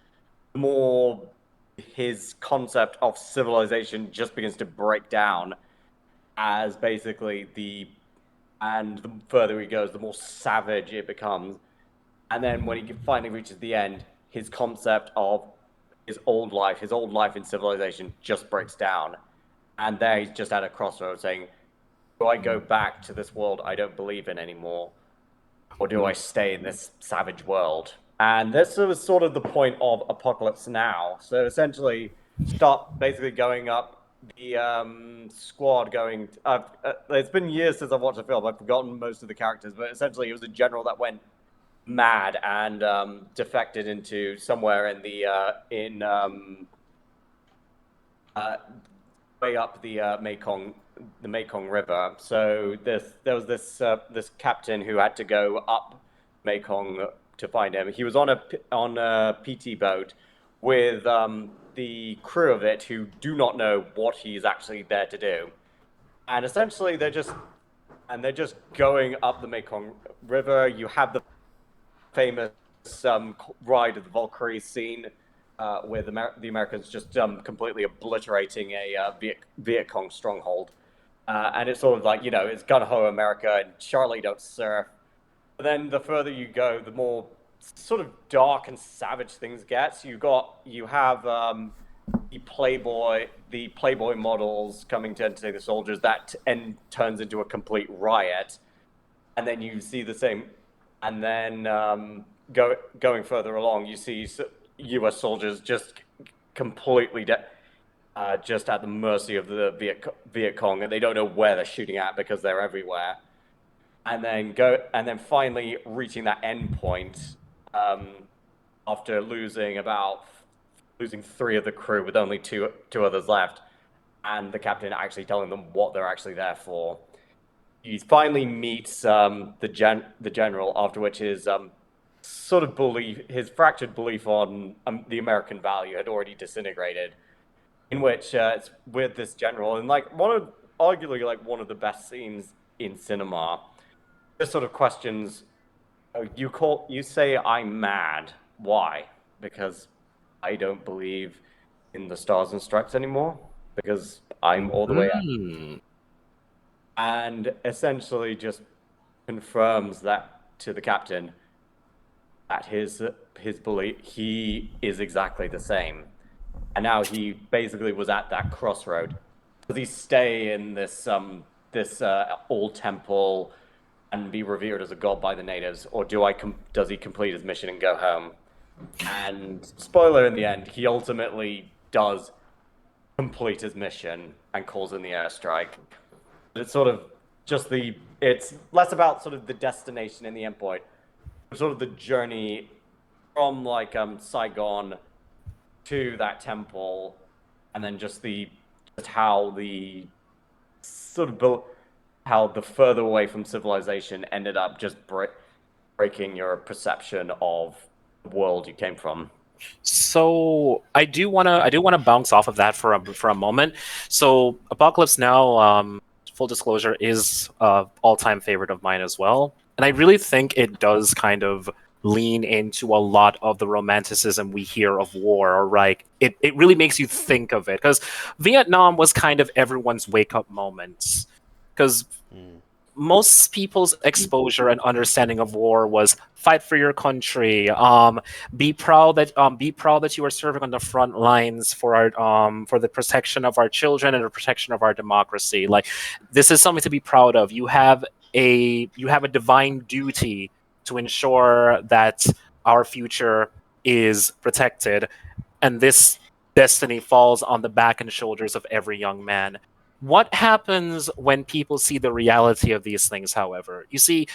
the more his concept of civilization just begins to break down, as basically the further he goes, the more savage it becomes. And then when he finally reaches the end, his concept of his old life in civilization just breaks down. And there he's just at a crossroads saying, do I go back to this world I don't believe in anymore? Or do I stay in this savage world? And this was sort of the point of Apocalypse Now. So essentially, start basically going up the squad going... it's been years since I've watched the film. I've forgotten most of the characters, but essentially it was a general that went mad and defected into somewhere in the way up the Mekong River. So there was this captain who had to go up Mekong to find him. He was on a PT boat with the crew of it who do not know what he's actually there to do, and essentially they're just going up the Mekong River. You have the famous ride of the Valkyrie scene, with the Americans just completely obliterating a Viet Cong stronghold. And it's sort of like, it's gung-ho America and Charlie don't surf. But then the further you go, the more sort of dark and savage things get. You have the Playboy models coming to entertain the soldiers. That turns into a complete riot. And then you see the same, and then going further along, you see U.S. soldiers just completely just at the mercy of the Viet Cong, and they don't know where they're shooting at because they're everywhere. And then finally reaching that end point after losing 3 of the crew with only two others left, and the captain actually telling them what they're actually there for. He finally meets the general, after which his his fractured belief on the American value had already disintegrated. In which it's with this general, and arguably one of the best scenes in cinema. Just sort of questions. You say I'm mad. Why? Because I don't believe in the Stars and Stripes anymore. Because I'm all the way out. And essentially just confirms that to the captain that his belief, he is exactly the same. And now he basically was at that crossroad. Does he stay in this old temple and be revered as a god by the natives, or does he complete his mission and go home? And spoiler, in the end, he ultimately does complete his mission and calls in the airstrike. It's sort of it's less about sort of the destination and the endpoint, but sort of the journey from Saigon to that temple, and then how the further away from civilization ended up just breaking your perception of the world you came from. So I do wanna bounce off of that for a moment. So Apocalypse Now, full disclosure, is all-time favorite of mine as well, and I really think it does kind of lean into a lot of the romanticism we hear of war, or like it really makes you think of it, because Vietnam was kind of everyone's wake-up moments, because most people's exposure and understanding of war was fight for your country, be proud that you are serving on the front lines for our for the protection of our children and the protection of our democracy. Like, this is something to be proud of. You have a divine duty to ensure that our future is protected, and this destiny falls on the back and shoulders of every young man. What happens when people see the reality of these things, however? You see,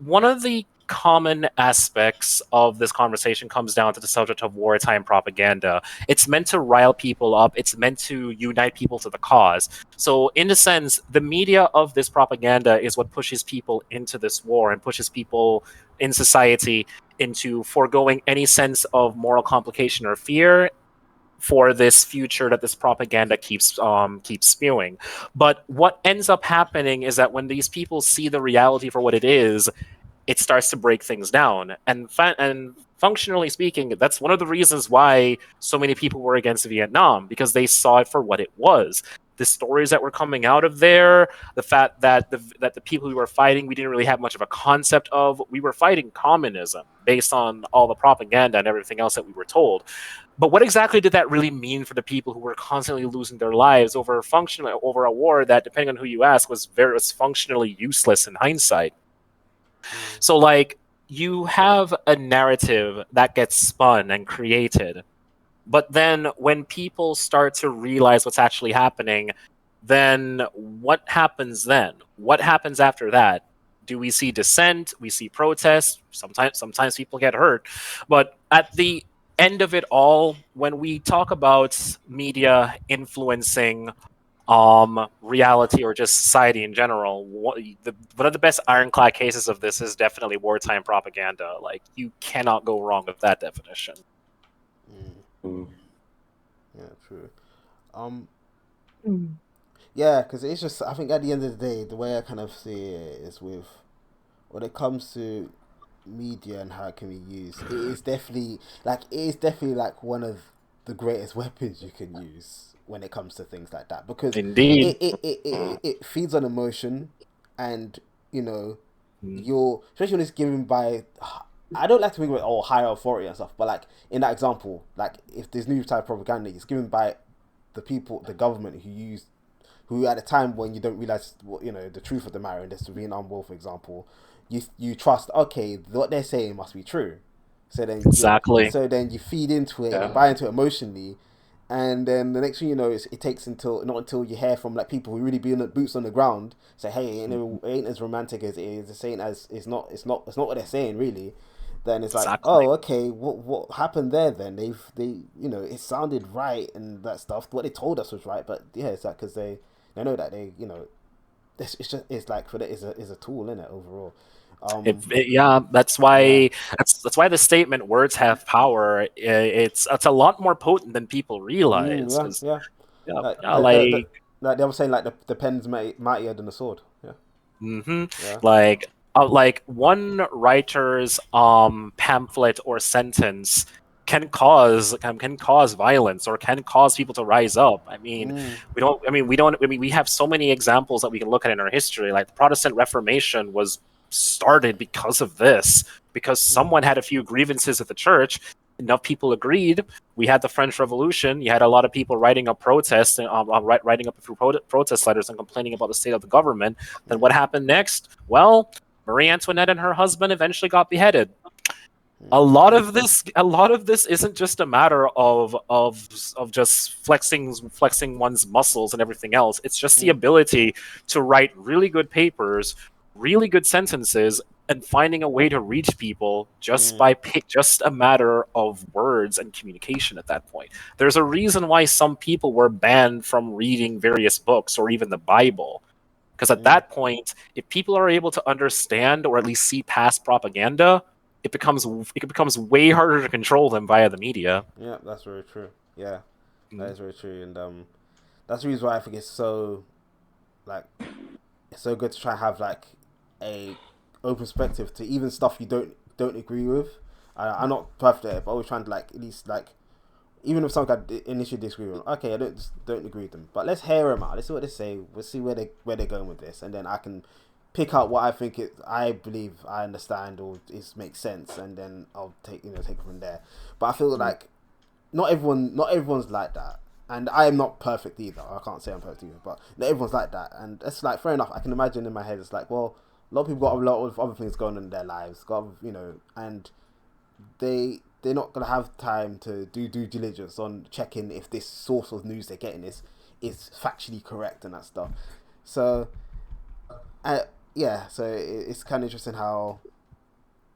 one of the common aspects of this conversation comes down to the subject of wartime propaganda. It's meant to rile people up, it's meant to unite people to the cause. So, in a sense, the media of this propaganda is what pushes people into this war and pushes people in society into foregoing any sense of moral complication or fear for this future that this propaganda keeps spewing. But what ends up happening is that when these people see the reality for what it is, it starts to break things down. And functionally speaking, that's one of the reasons why so many people were against Vietnam, because they saw it for what it was. The stories that were coming out of there, the fact that the people we were fighting, we didn't really have much of a concept of. We were fighting communism based on all the propaganda and everything else that we were told. But what exactly did that really mean for the people who were constantly losing their lives over a war that, depending on who you ask, was functionally useless in hindsight? So, like, you have a narrative that gets spun and created, but then when people start to realize what's actually happening, then what happens then? What happens after that? Do we see dissent? We see protests. Sometimes people get hurt, but at the end of it all, when we talk about media influencing reality or just society in general, one of the best ironclad cases of this is definitely wartime propaganda. Like, you cannot go wrong with that definition. Yeah, true. Yeah, because it's just, I think at the end of the day, the way I kind of see it is with, when it comes to media and how it can be used, it is definitely like one of the greatest weapons you can use when it comes to things like that, because Indeed, it feeds on emotion, and you're, especially when it's given by, I don't like to think about higher authority and stuff, but like in that example, like if there's new type of propaganda, it's given by the people, the government who at a time when you don't realize what the truth of the matter, and this Vietnam War, for example, you trust, okay, what they're saying must be true. So then exactly. so then you feed into it, you buy into it emotionally, and then the next thing you know is it takes not until you hear from like people who really be on the boots on the ground say, hey, it ain't as romantic as it is. It's saying as it's not what they're saying really. Then it's like, Exactly. oh, okay, what happened there? Then they it sounded right and that stuff. What they told us was right, but yeah, it's like because they know that it's like for that is a tool in it overall. Yeah, that's why the statement "words have power." It's a lot more potent than people realize. Yeah. Like, Like they were saying, like the pen's mightier than the sword. Yeah. Yeah. Like one writer's pamphlet or sentence can cause violence or can cause people to rise up. I mean, we have so many examples that we can look at in our history. Like the Protestant Reformation was started because of this, because someone had a few grievances at the church. Enough people agreed. We had the French Revolution. You had a lot of people writing up protests and writing up a few protest letters and complaining about the state of the government. Then what happened next? Well, Marie Antoinette and her husband eventually got beheaded. A lot of this isn't just a matter of just flexing one's muscles and everything else. It's just the ability to write really good papers, really good sentences, and finding a way to reach people just just a matter of words and communication at that point. There's a reason why some people were banned from reading various books or even the Bible. Because at that point, if people are able to understand or at least see past propaganda, it becomes way harder to control them via the media. Yeah, that's very true. Yeah, that is very true, and that's the reason why I think it's so like it's so good to try and have like a open perspective to even stuff you don't agree with. I'm not perfect at it, but always trying to like at least like even if something I initially disagree with, okay, I don't agree with them, but let's hear them out. Let's see what they say. We'll see where they're going with this, and then I can pick out what I believe I understand or makes sense, and then I'll take it from there. But I feel like not everyone's like that, and I am not perfect either. I can't say I'm perfect either, but not everyone's like that, and it's like fair enough. I can imagine in my head it's like, well, a lot of people got a lot of other things going on in their lives, and they're not gonna have time to do due diligence on checking if this source of news they're getting is factually correct and that stuff. So, so it's kind of interesting how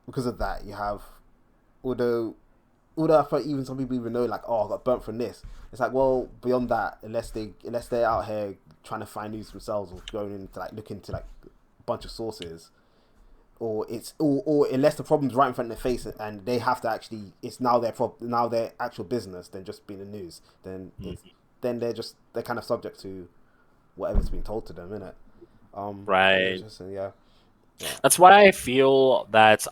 because of that you have although I thought even some people even know like, oh, I got burnt from this. It's like, well, beyond that, unless they're out here trying to find news themselves or going into like look into like a bunch of sources, or unless the problem's right in front of their face and they have to actually, it's now their actual business than just being the news. Then they're kind of subject to whatever's being told to them, innit? Right. Yeah. That's why I feel that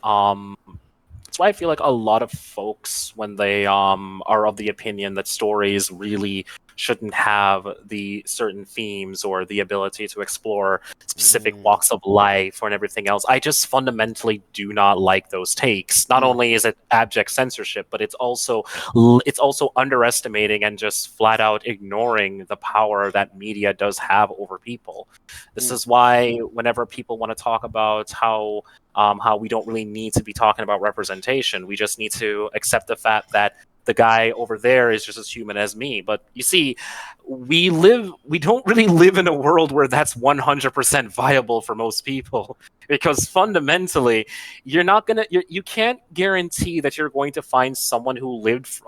that's why I feel like a lot of folks, when they are of the opinion that stories really shouldn't have the certain themes or the ability to explore specific walks of life or everything else, I just fundamentally do not like those takes. Not only is it abject censorship, but it's also underestimating and just flat out ignoring the power that media does have over people. This is why whenever people want to talk about how we don't really need to be talking about representation, we just need to accept the fact that the guy over there is just as human as me. But you see, we don't really live in a world where that's 100% viable for most people, because fundamentally, you can't guarantee that you're going to find someone who lived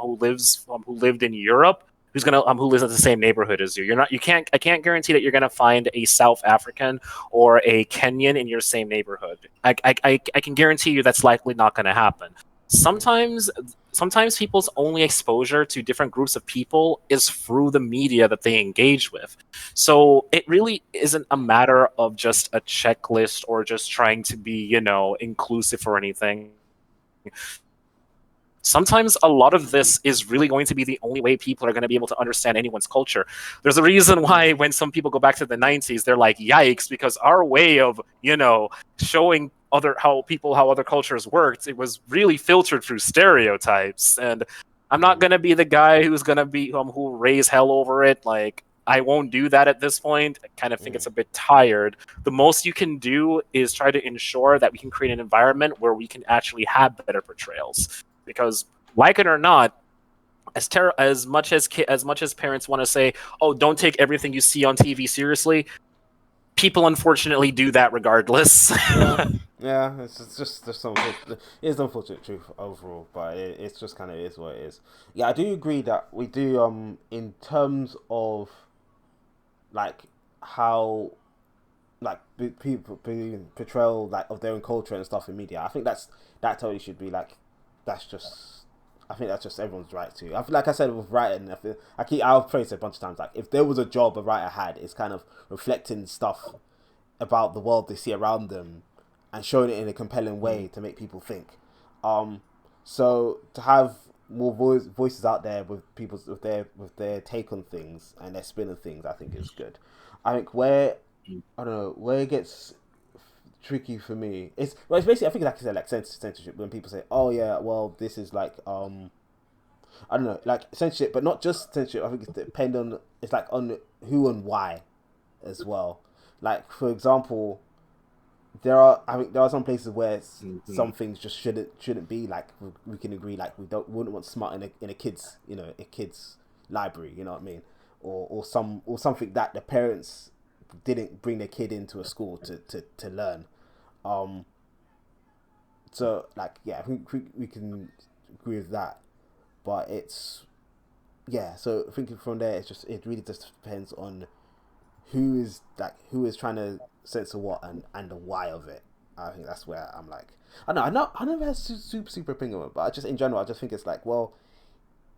in Europe who lives in the same neighborhood as you. I can't guarantee that you're gonna find a South African or a Kenyan in your same neighborhood. I can guarantee you that's likely not gonna happen. Sometimes people's only exposure to different groups of people is through the media that they engage with. So it really isn't a matter of just a checklist or just trying to be, inclusive or anything. Sometimes a lot of this is really going to be the only way people are going to be able to understand anyone's culture. There's a reason why when some people go back to the 90s, they're like, yikes, because our way of, showing how other cultures worked, it was really filtered through stereotypes. And I'm not going to be the guy who's going to be who raise hell over it. Like, I won't do that at this point. I kind of think it's a bit tired. The most you can do is try to ensure that we can create an environment where we can actually have better portrayals. Because, like it or not, as much as parents want to say, "Oh, don't take everything you see on TV seriously," people unfortunately do that regardless. Yeah, it's just it's unfortunate truth overall, but it's just kind of is what it is. Yeah, I do agree that we do in terms of like how like people being portrayal like of their own culture and stuff in media. I think that totally should be like. I think that's just everyone's right to. I feel like I said with writing, I've phrased it a bunch of times. Like if there was a job a writer had, it's kind of reflecting stuff about the world they see around them and showing it in a compelling way to make people think. So to have more voices out there with with their take on things and their spin on things, I think is good. I think where it gets tricky for me. It's basically, I think, like I said, like censorship. When people say, "Oh yeah, well, this is like I don't know, like censorship," but not just censorship. I think it's like on who and why, as well. Like for example, there are some places where some things just shouldn't be. Like we can agree, like wouldn't want smart in a kid's library. You know what I mean? Or something that the parents didn't bring their kid into a school to learn. So like, yeah, I think we can agree with that, but it's so thinking from there, it really just depends on who is trying to censor what and the why of it. I think that's where I'm like, I never had super opinion on it, but I just in general I just think it's like, well,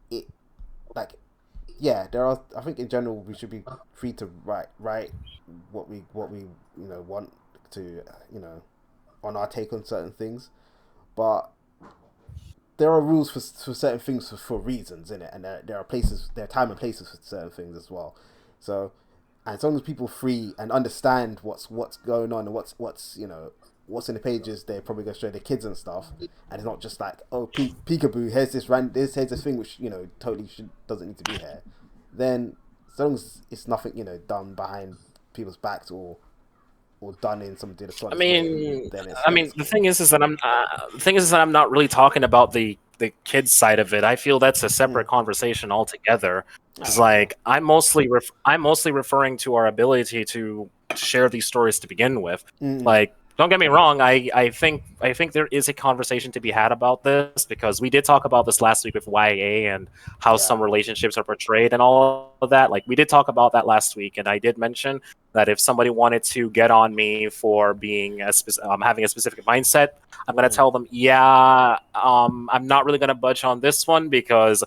it like, yeah, there are. I think in general we should be free to write what we want to on our take on certain things, but there are rules for certain things for reasons in it, and there are time and places for certain things as well. So, and as long as people free and understand what's going on and what's in the pages, they're probably gonna show their kids and stuff, and it's not just like, oh, peekaboo, here's this thing which totally doesn't need to be here. Then as long as it's nothing done behind people's backs or done in some dishonest way, then the thing is that I'm not really talking about the kids side of it. I feel that's a separate conversation altogether. Because I'm mostly referring to our ability to share these stories to begin with. Like, don't get me wrong, I think there is a conversation to be had about this, because we did talk about this last week with YA and how some relationships are portrayed and all of that. Like, we did talk about that last week, and I did mention that if somebody wanted to get on me for being having a specific mindset, I'm going to tell them, I'm not really going to budge on this one, because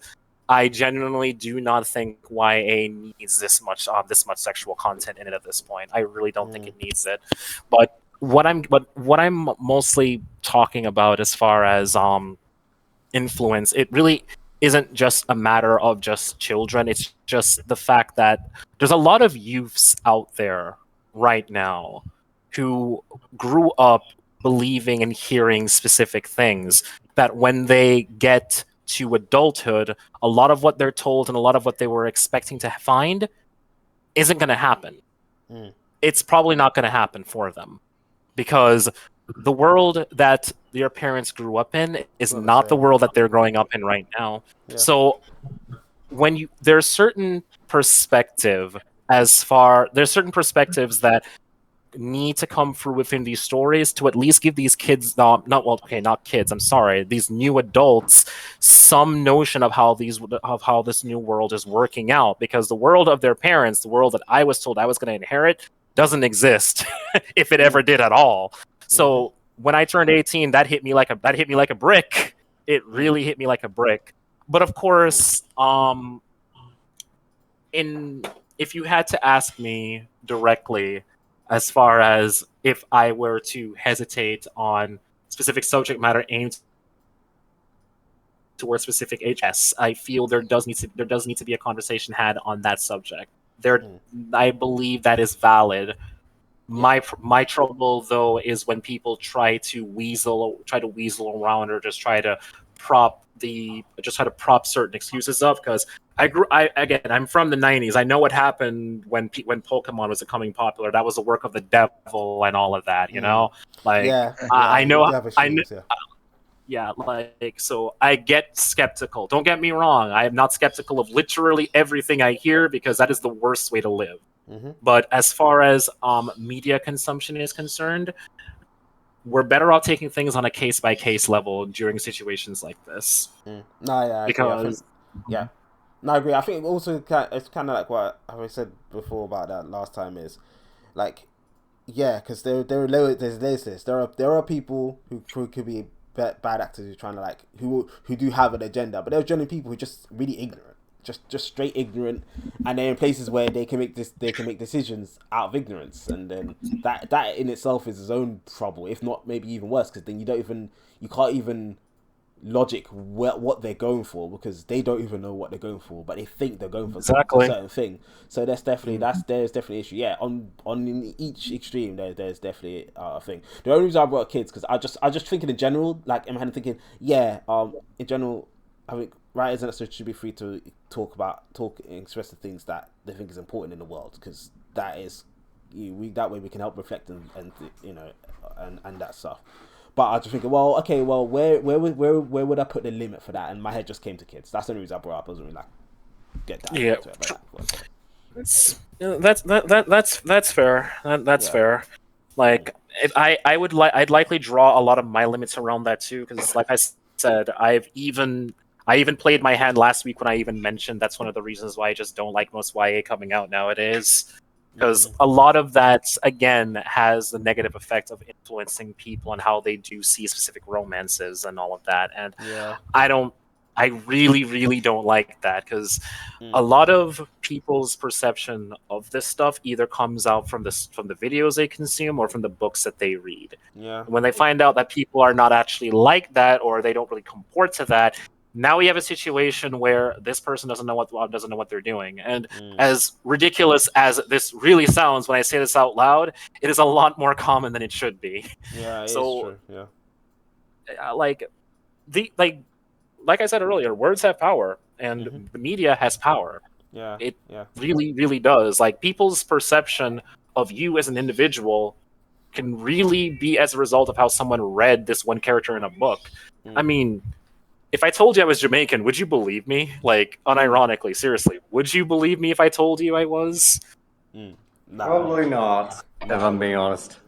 I genuinely do not think YA needs this much sexual content in it at this point. I really don't think it needs it. But what I'm mostly talking about as far as influence, it really isn't just a matter of just children. It's just the fact that there's a lot of youths out there right now who grew up believing and hearing specific things that when they get to adulthood, a lot of what they're told and a lot of what they were expecting to find isn't going to happen. It's probably not going to happen for them, because the world that their parents grew up in is not the world that they're growing up in right now. So when there's certain perspectives that need to come through within these stories to at least give these kids, these new adults, some notion of how this new world is working out, because the world of their parents, the world that I was told I was going to inherit, doesn't exist if it ever did at all. So when I turned 18, that hit me like a brick. It really hit me like a brick. But of course, if you had to ask me directly, as far as if I were to hesitate on specific subject matter aimed towards specific age, yes, I feel there does need to be a conversation had on that subject. I believe that is valid. My trouble, though, is when people try to weasel around, or just try to prop certain excuses up, because I'm from the 90s. I know what happened when Pokemon was becoming popular. That was the work of the devil and all of that, so I get skeptical. Don't get me wrong. I am not skeptical of literally everything I hear, because that is the worst way to live. But as far as media consumption is concerned, we're better off taking things on a case-by-case level during situations like this. I agree. I think also it's kind of like what I said before about that last time, is like, because there are people who could be bad actors who trying to like who do have an agenda, but there are generally people who are just really ignorant. Just straight ignorant, and they're in places where they can make decisions out of ignorance, and then that in itself is its own trouble, if not maybe even worse, because then you can't even logic what they're going for, because they don't even know what they're going for, but they think they're going for a certain thing. So there's definitely an issue. On each extreme there's definitely a thing. The only reason I brought kids, because I just thinking in general, like I'm thinking in general, I think writers and actors should be free to talk and express the things that they think is important in the world, because that is that way we can help reflect and that stuff. But I just think, where would I put the limit for that? And my head just came to kids. That's the only reason I brought it up. I wasn't really like get that. Yeah, that's fair. That's fair. Like, if I'd likely draw a lot of my limits around that too, because like I said, I even played my hand last week when I even mentioned that's one of the reasons why I just don't like most YA coming out nowadays. because a lot of that, again, has the negative effect of influencing people and how they do see specific romances and all of that. And I really, really don't like that, because a lot of people's perception of this stuff either comes out from the videos they consume or from the books that they read. Yeah. When they find out that people are not actually like that, or they don't really comport to that, now we have a situation where this person doesn't know what they're doing. And as ridiculous as this really sounds when I say this out loud, it is a lot more common than it should be. Yeah, it so, is true. Yeah. Like I said earlier, words have power, and the media has power. Yeah. It really, really does. Like, people's perception of you as an individual can really be as a result of how someone read this one character in a book. I mean, if I told you I was Jamaican, would you believe me? Like, unironically, seriously, would you believe me if I told you I was? Probably not, if I'm being honest.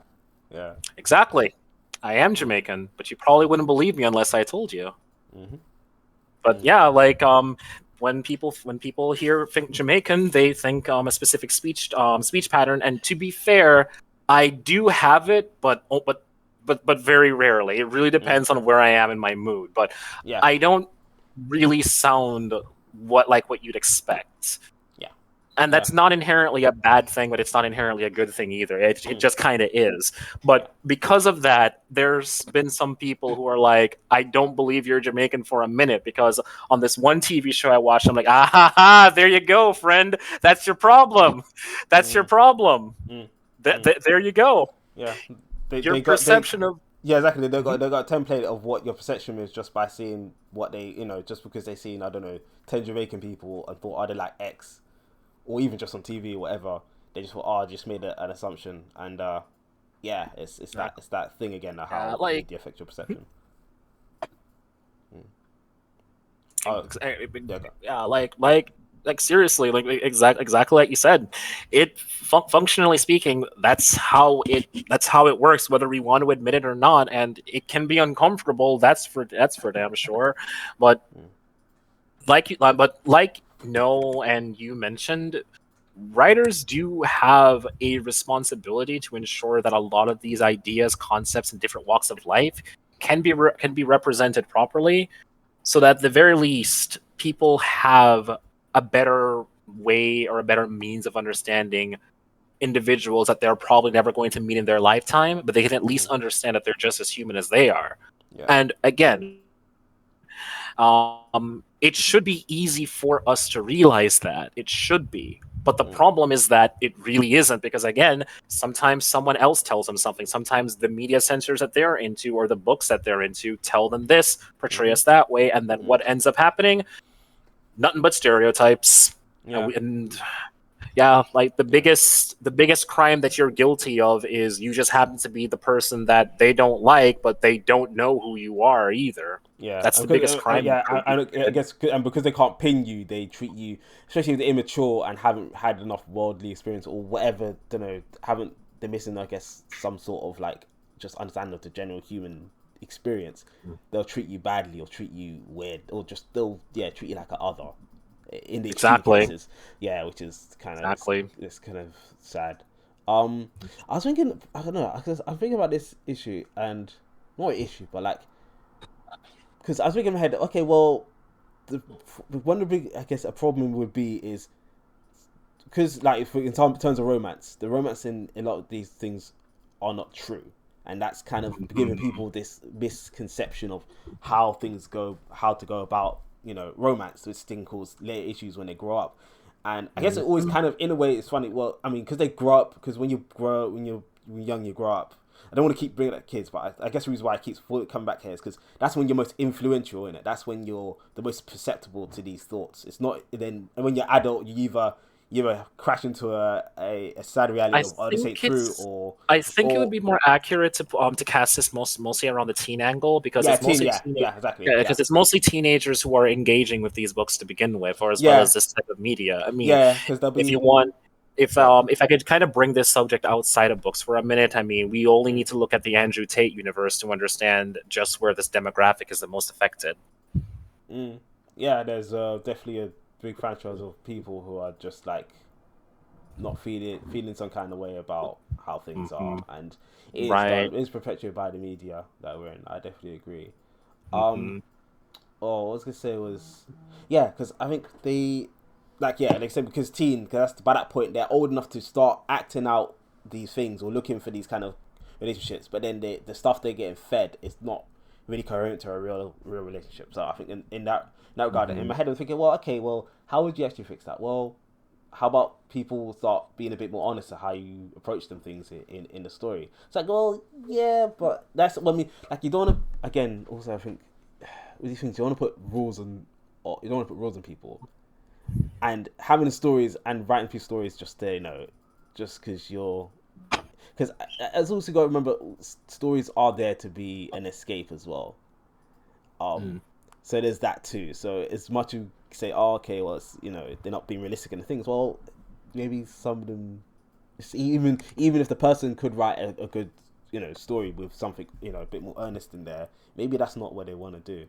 Yeah. Exactly. I am Jamaican, but you probably wouldn't believe me unless I told you. But yeah, like, when people think Jamaican, they think a specific speech pattern. And to be fair, I do have it, but very rarely. It really depends on where I am in my mood. But I don't really sound what you'd expect. Yeah, and that's not inherently a bad thing, but it's not inherently a good thing either. It just kind of is. But because of that, there's been some people who are like, I don't believe you're Jamaican for a minute, because on this one TV show I watched, I'm like, ah ha ha, there you go, friend. That's your problem. That's your problem. There you go. Yeah. Your perception of... Yeah, exactly. They got a template of what your perception is just by seeing what they, just because they seen, I don't know, 10 Jamaican people and thought, oh, they like X, or even just on TV or whatever. They just thought, oh, I just made an assumption, and it's that thing again of how media affects your perception. Like seriously, like exactly like you said, it functionally speaking, that's how it works, whether we want to admit it or not, and it can be uncomfortable. That's for damn sure. But like No and you mentioned, writers do have a responsibility to ensure that a lot of these ideas, concepts, and different walks of life can be represented properly, so that at the very least people have a better way or a better means of understanding individuals that they're probably never going to meet in their lifetime, but they can at least understand that they're just as human as they are. Yeah. And again, it should be easy for us to realize that. It should be. But the problem is that it really isn't, because, again, sometimes someone else tells them something. Sometimes the media censors that they're into or the books that they're into tell them this, portray us that way, and then what ends up happening? Nothing but stereotypes. Yeah. Like the biggest crime that you're guilty of is you just happen to be the person that they don't like, but they don't know who you are either. Yeah, that's the biggest crime. I guess, and because they can't pin you, they treat you, especially if they're immature and haven't had enough worldly experience or whatever. They're missing, I guess, some sort of like just understanding of the general human experience. They'll treat you badly or treat you weird, or just they'll treat you like an other. In the cases, which is kind of it's kind of sad. I was thinking, I don't know, because I'm thinking about this issue, and not an issue, but like, because I was thinking in my head, okay, well, one of the big, I guess, a problem would be is because, like, in terms of romance, the romance in a lot of these things are not true, and that's kind of giving people this misconception of how to go about, romance, this thing called later issues when they grow up. And I guess it always kind of, in a way, it's funny. Well, I mean, because they grow up, because when you're young, you grow up. I don't want to keep bringing up kids, but I guess the reason why I keep coming back here is because that's when you're most influential in it. That's when you're the most perceptible to these thoughts. It's not then, and when you're adult, you either crash into a sad reality of Odyssey through, or I think it would be more accurate to cast this mostly around the teen angle, because it's mostly because it's mostly teenagers who are engaging with these books to begin with, or as well as this type of media. I mean, if you want. If I could kind of bring this subject outside of books for a minute, I mean, we only need to look at the Andrew Tate universe to understand just where this demographic is the most affected. Yeah, there's definitely a big franchise of people who are just like not feeling some kind of way about how things are, and it is perpetuated by the media that we're in. I definitely agree. Oh, what I was gonna say was, yeah, because I think like I said, because that's by that point they're old enough to start acting out these things or looking for these kind of relationships, but then the stuff they're getting fed is not really coherent to a real relationship. So I think in that regard, in my head I'm thinking, well, okay, well, how would you actually fix that? Well, how about people start being a bit more honest to how you approach them things in the story? It's like, well, yeah, but that's what I mean. Like, you don't want to, again, also I think with these things, you don't want to put rules on people. And having stories and writing few stories just there, just because as also got to remember, stories are there to be an escape as well. So there's that too. So as much as you say, oh, okay, well, it's, they're not being realistic in the things. Well, maybe some of them, even if the person could write a good, story with something, a bit more earnest in there, maybe that's not what they want to do.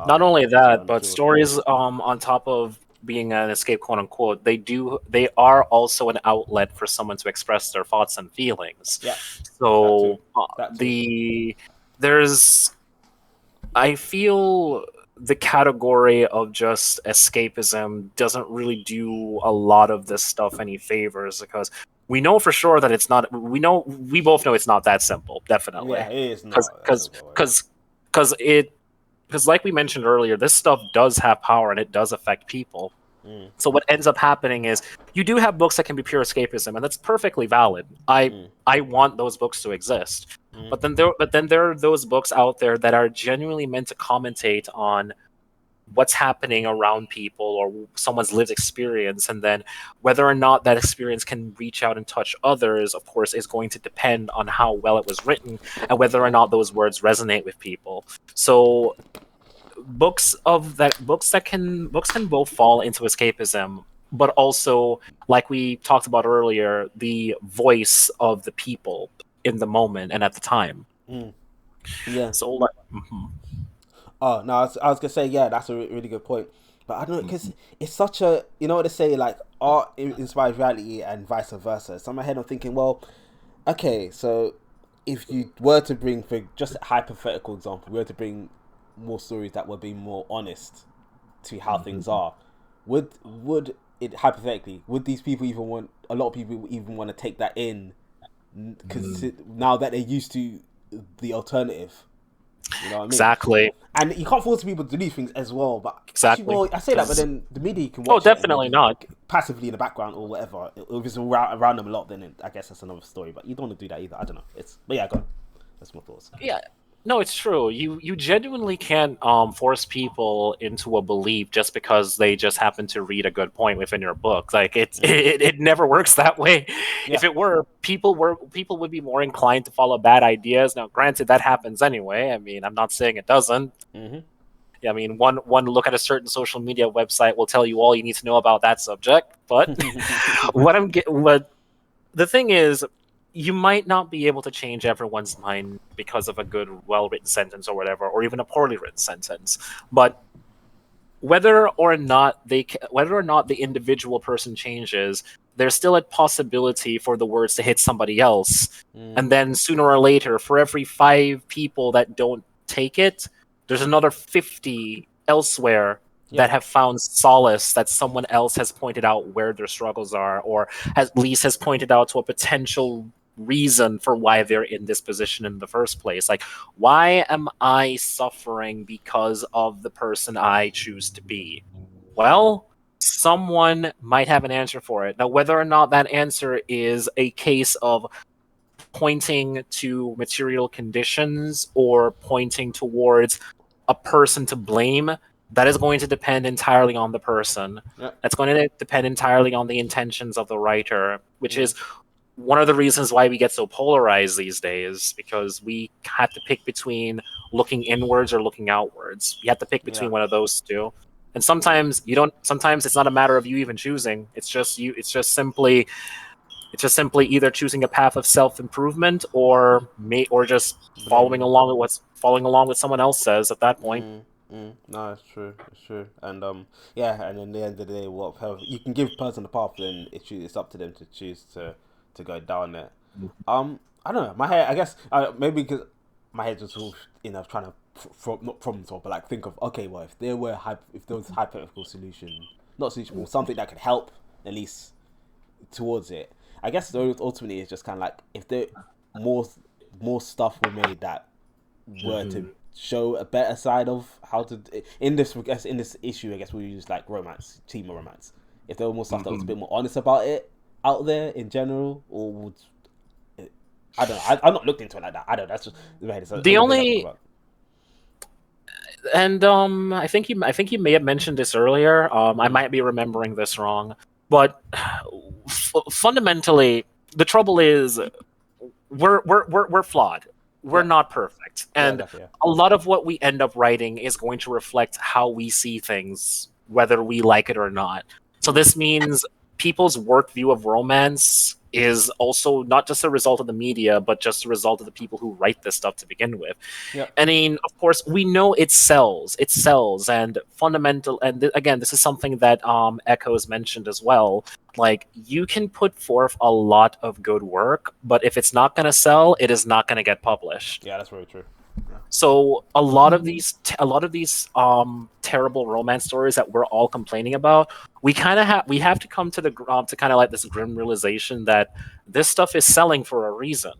Not only that, but stories, on top of being an escape, quote unquote, they are also an outlet for someone to express their thoughts and feelings. Yeah. So I feel the category of just escapism doesn't really do a lot of this stuff any favors, because we know for sure that it's not. We both know it's not that simple. Definitely. Yeah, it is not. Because like we mentioned earlier, this stuff does have power and it does affect people. So what ends up happening is you do have books that can be pure escapism, and that's perfectly valid. I want those books to exist. But then there are those books out there that are genuinely meant to commentate on what's happening around people or someone's lived experience, and then whether or not that experience can reach out and touch others, of course, is going to depend on how well it was written and whether or not those words resonate with people. So books can both fall into escapism, but also, like we talked about earlier, the voice of the people in the moment and at the time. Yeah. So Oh no, I was gonna say, yeah, that's a really good point. But I don't know, because it's such a, what they say, like, art inspires reality and vice versa. So in my head I'm thinking, well, okay, so if you were to bring, for just a hypothetical example, we were to bring more stories that would be more honest to how things are, would it, hypothetically, would these people a lot of people even want to take that in, because now that they're used to the alternative? You know what I mean? Exactly. And you can't force people to do these things as well. But exactly. Actually, well, I say that, but then the media can watch. Oh, definitely not. Passively in the background or whatever. If it's around them a lot, then I guess that's another story. But you don't want to do that either. I don't know. But yeah, go on. That's my thoughts. Yeah. No, it's true. You genuinely can't force people into a belief just because they just happen to read a good point within your book. Like it never works that way. Yeah. If it were, people would be more inclined to follow bad ideas. Now, granted, that happens anyway. I mean, I'm not saying it doesn't. Yeah, I mean, one look at a certain social media website will tell you all you need to know about that subject. But what the thing is, you might not be able to change everyone's mind because of a good, well-written sentence or whatever, or even a poorly written sentence. But whether or not the individual person changes, there's still a possibility for the words to hit somebody else. And then sooner or later, for every 5 people that don't take it, there's another 50 elsewhere that have found solace, that someone else has pointed out where their struggles are, or at least has pointed out to a potential reason for why they're in this position in the first place. Like, why am I suffering because of the person I choose to be? Well, someone might have an answer for it. Now, whether or not that answer is a case of pointing to material conditions or pointing towards a person to blame, that is going to depend entirely on the person. That's going to depend entirely on the intentions of the writer, which is one of the reasons why we get so polarized these days, because we have to pick between looking inwards or looking outwards. You have to pick between one of those two. And sometimes sometimes it's not a matter of you even choosing. It's just simply either choosing a path of self-improvement or just following along with someone else says at that point. No, it's true. It's true. And yeah. And in the end of the day, whatever you can give person the path, then it's up to them to choose to go down it. I don't know. My head, I guess, maybe because my head was all trying to not problem solve, but like think of okay, well, if there was a hypothetical solution, not solution, but something that could help at least towards it. I guess ultimately it's just kind of like if there more stuff were made that were to show a better side of how to in this issue. I guess we use like romance, teen romance. If there were more stuff that was a bit more honest about it out there in general, or would I don't know. I've not looked into it like that. I don't know. That's just the only. And I think you may have mentioned this earlier. I might be remembering this wrong, but fundamentally, the trouble is we're flawed. We're not perfect, and a lot of what we end up writing is going to reflect how we see things, whether we like it or not. So this means people's work view of romance is also not just a result of the media, but just a result of the people who write this stuff to begin with. Yep. I mean, of course, we know it sells, and fundamental. And again, this is something that Echoes mentioned as well. Like, you can put forth a lot of good work, but if it's not going to sell, it is not going to get published. Yeah, that's very true. So a lot of these terrible romance stories that we're all complaining about, we have to come to the to kind of like this grim realization that this stuff is selling for a reason.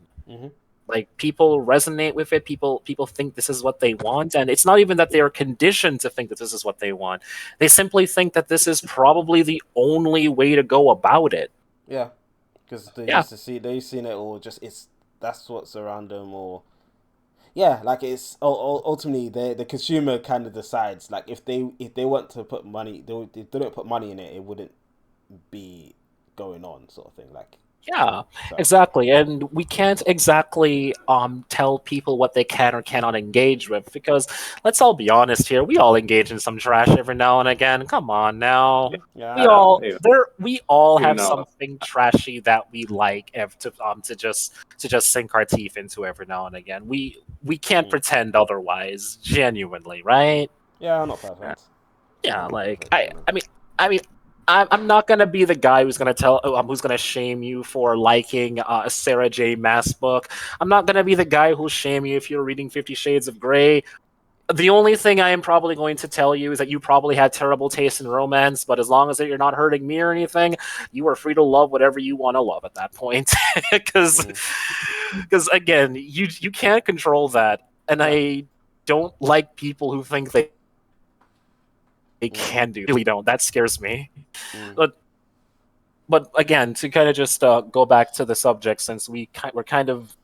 Like, people resonate with it. People think this is what they want, and it's not even that they are conditioned to think that this is what they want. They simply think that this is probably the only way to go about it. Yeah, because they've seen it all. That's what's around them, or. Yeah, like it's ultimately the consumer kind of decides. Like if they want to put money, if they don't put money in it, it wouldn't be going on, sort of thing. Like exactly, and we can't exactly tell people what they can or cannot engage with, because let's all be honest here, we all engage in some trash every now and again. Come on now, we all have something trashy that we like to just sink our teeth into every now and again. We can't pretend otherwise, genuinely, right? Yeah, not perfect. Yeah, like I mean. I'm not gonna be the guy who's gonna shame you for liking a Sarah J. Maas book. I'm not gonna be the guy who'll shame you if you're reading 50 Shades of Grey. The only thing I am probably going to tell you is that you probably had terrible taste in romance, but as long as you're not hurting me or anything, you are free to love whatever you want to love at that point. Because again, you can't control that, and I don't like people who think they can do. Really don't. That scares me. But again, to kind of just go back to the subject, since we're kind of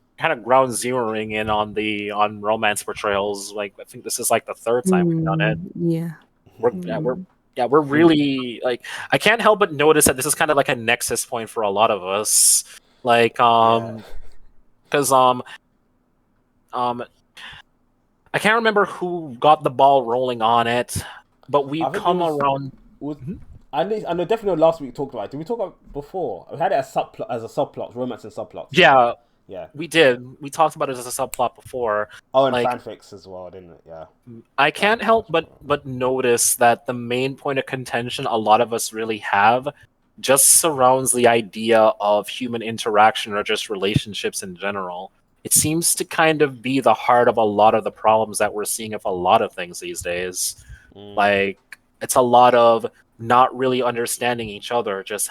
ground zeroing in on romance portrayals. Like, I think this is like the third time we've done it. Yeah. We're really, like, I can't help but notice that this is kind of like a nexus point for a lot of us. Like, because I can't remember who got the ball rolling on it, but we've come around. I know definitely last week we talked about it. Did we talk about it before? We had it as a subplot, romance and subplots. Yeah, we did. We talked about it as a subplot before. Oh, and fanfics as well, didn't it? Yeah. I can't help but notice that the main point of contention a lot of us really have just surrounds the idea of human interaction or just relationships in general. It seems to kind of be the heart of a lot of the problems that we're seeing with a lot of things these days. Like, it's a lot of not really understanding each other, just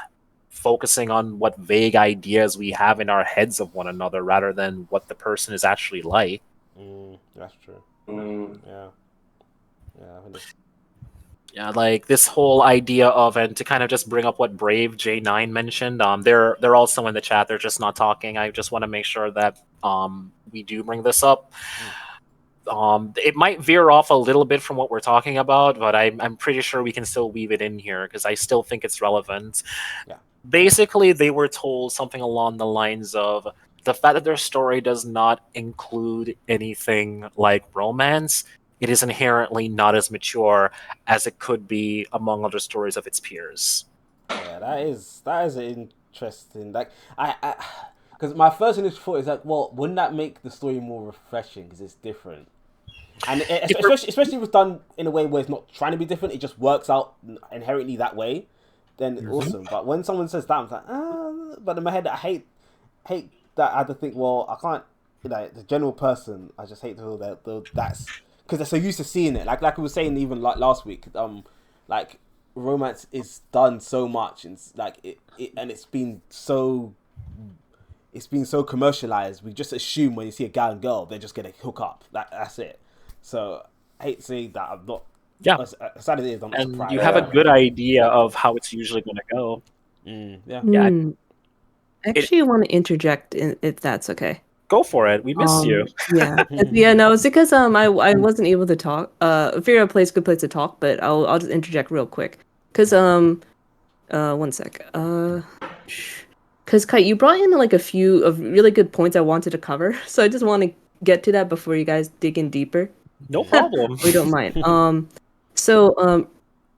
focusing on what vague ideas we have in our heads of one another rather than what the person is actually like. That's true. Yeah, like this whole idea of, and to kind of just bring up what Brave J9 mentioned, they're also in the chat, they're just not talking. I just want to make sure that we do bring this up. It might veer off a little bit from what we're talking about, but I'm pretty sure we can still weave it in here because I still think it's relevant. Yeah. Basically, they were told something along the lines of the fact that their story does not include anything like romance, it is inherently not as mature as it could be among other stories of its peers. Yeah, that is an interesting. Like, because my first initial thought is like, well, wouldn't that make the story more refreshing because it's different? And especially if it's done in a way where it's not trying to be different, it just works out inherently that way, then awesome. But when someone says that, I'm like, but in my head, I hate that I have to think, well, I can't, the general person, I just hate to feel that that's, because they're so used to seeing it. Like we were saying even like last week, like romance is done so much, and it's been so commercialized. We just assume when you see a guy and girl, they're just gonna hook up. That's it. So I hate to say that I'm not. Yeah. As sad as it is, I'm not And surprised. you have a good idea of how it's usually going to go. I actually want to interject if that's okay. Go for it. We miss you. Yeah. No, it's because I wasn't able to talk. Figure out a good place to talk, but I'll just interject real quick. Cause 1 sec. Cause Kite, you brought in like a few of really good points I wanted to cover, so I just want to get to that before you guys dig in deeper. No problem. We don't mind. So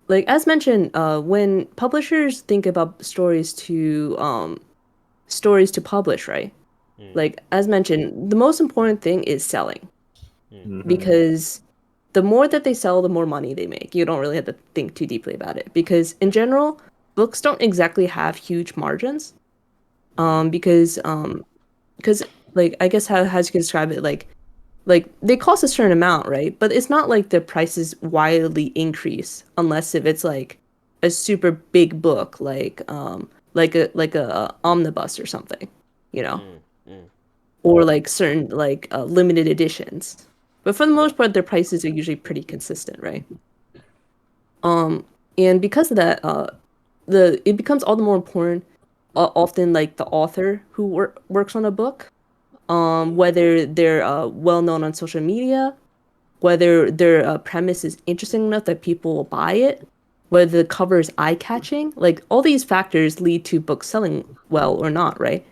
like as mentioned, when publishers think about stories to publish, right? Like as mentioned, the most important thing is selling, because the more that they sell, the more money they make. You don't really have to think too deeply about it, because in general, books don't exactly have huge margins. Because like I guess how you can describe it, like they cost a certain amount, right? But it's not like the prices wildly increase unless if it's like a super big book, like a omnibus or something, or like certain like limited editions. But for the most part, their prices are usually pretty consistent, right? And because of that, it becomes all the more important. Often, like the author who works on a book, whether they're well known on social media, whether their premise is interesting enough that people will buy it, whether the cover is eye-catching, like all these factors lead to books selling well or not, right?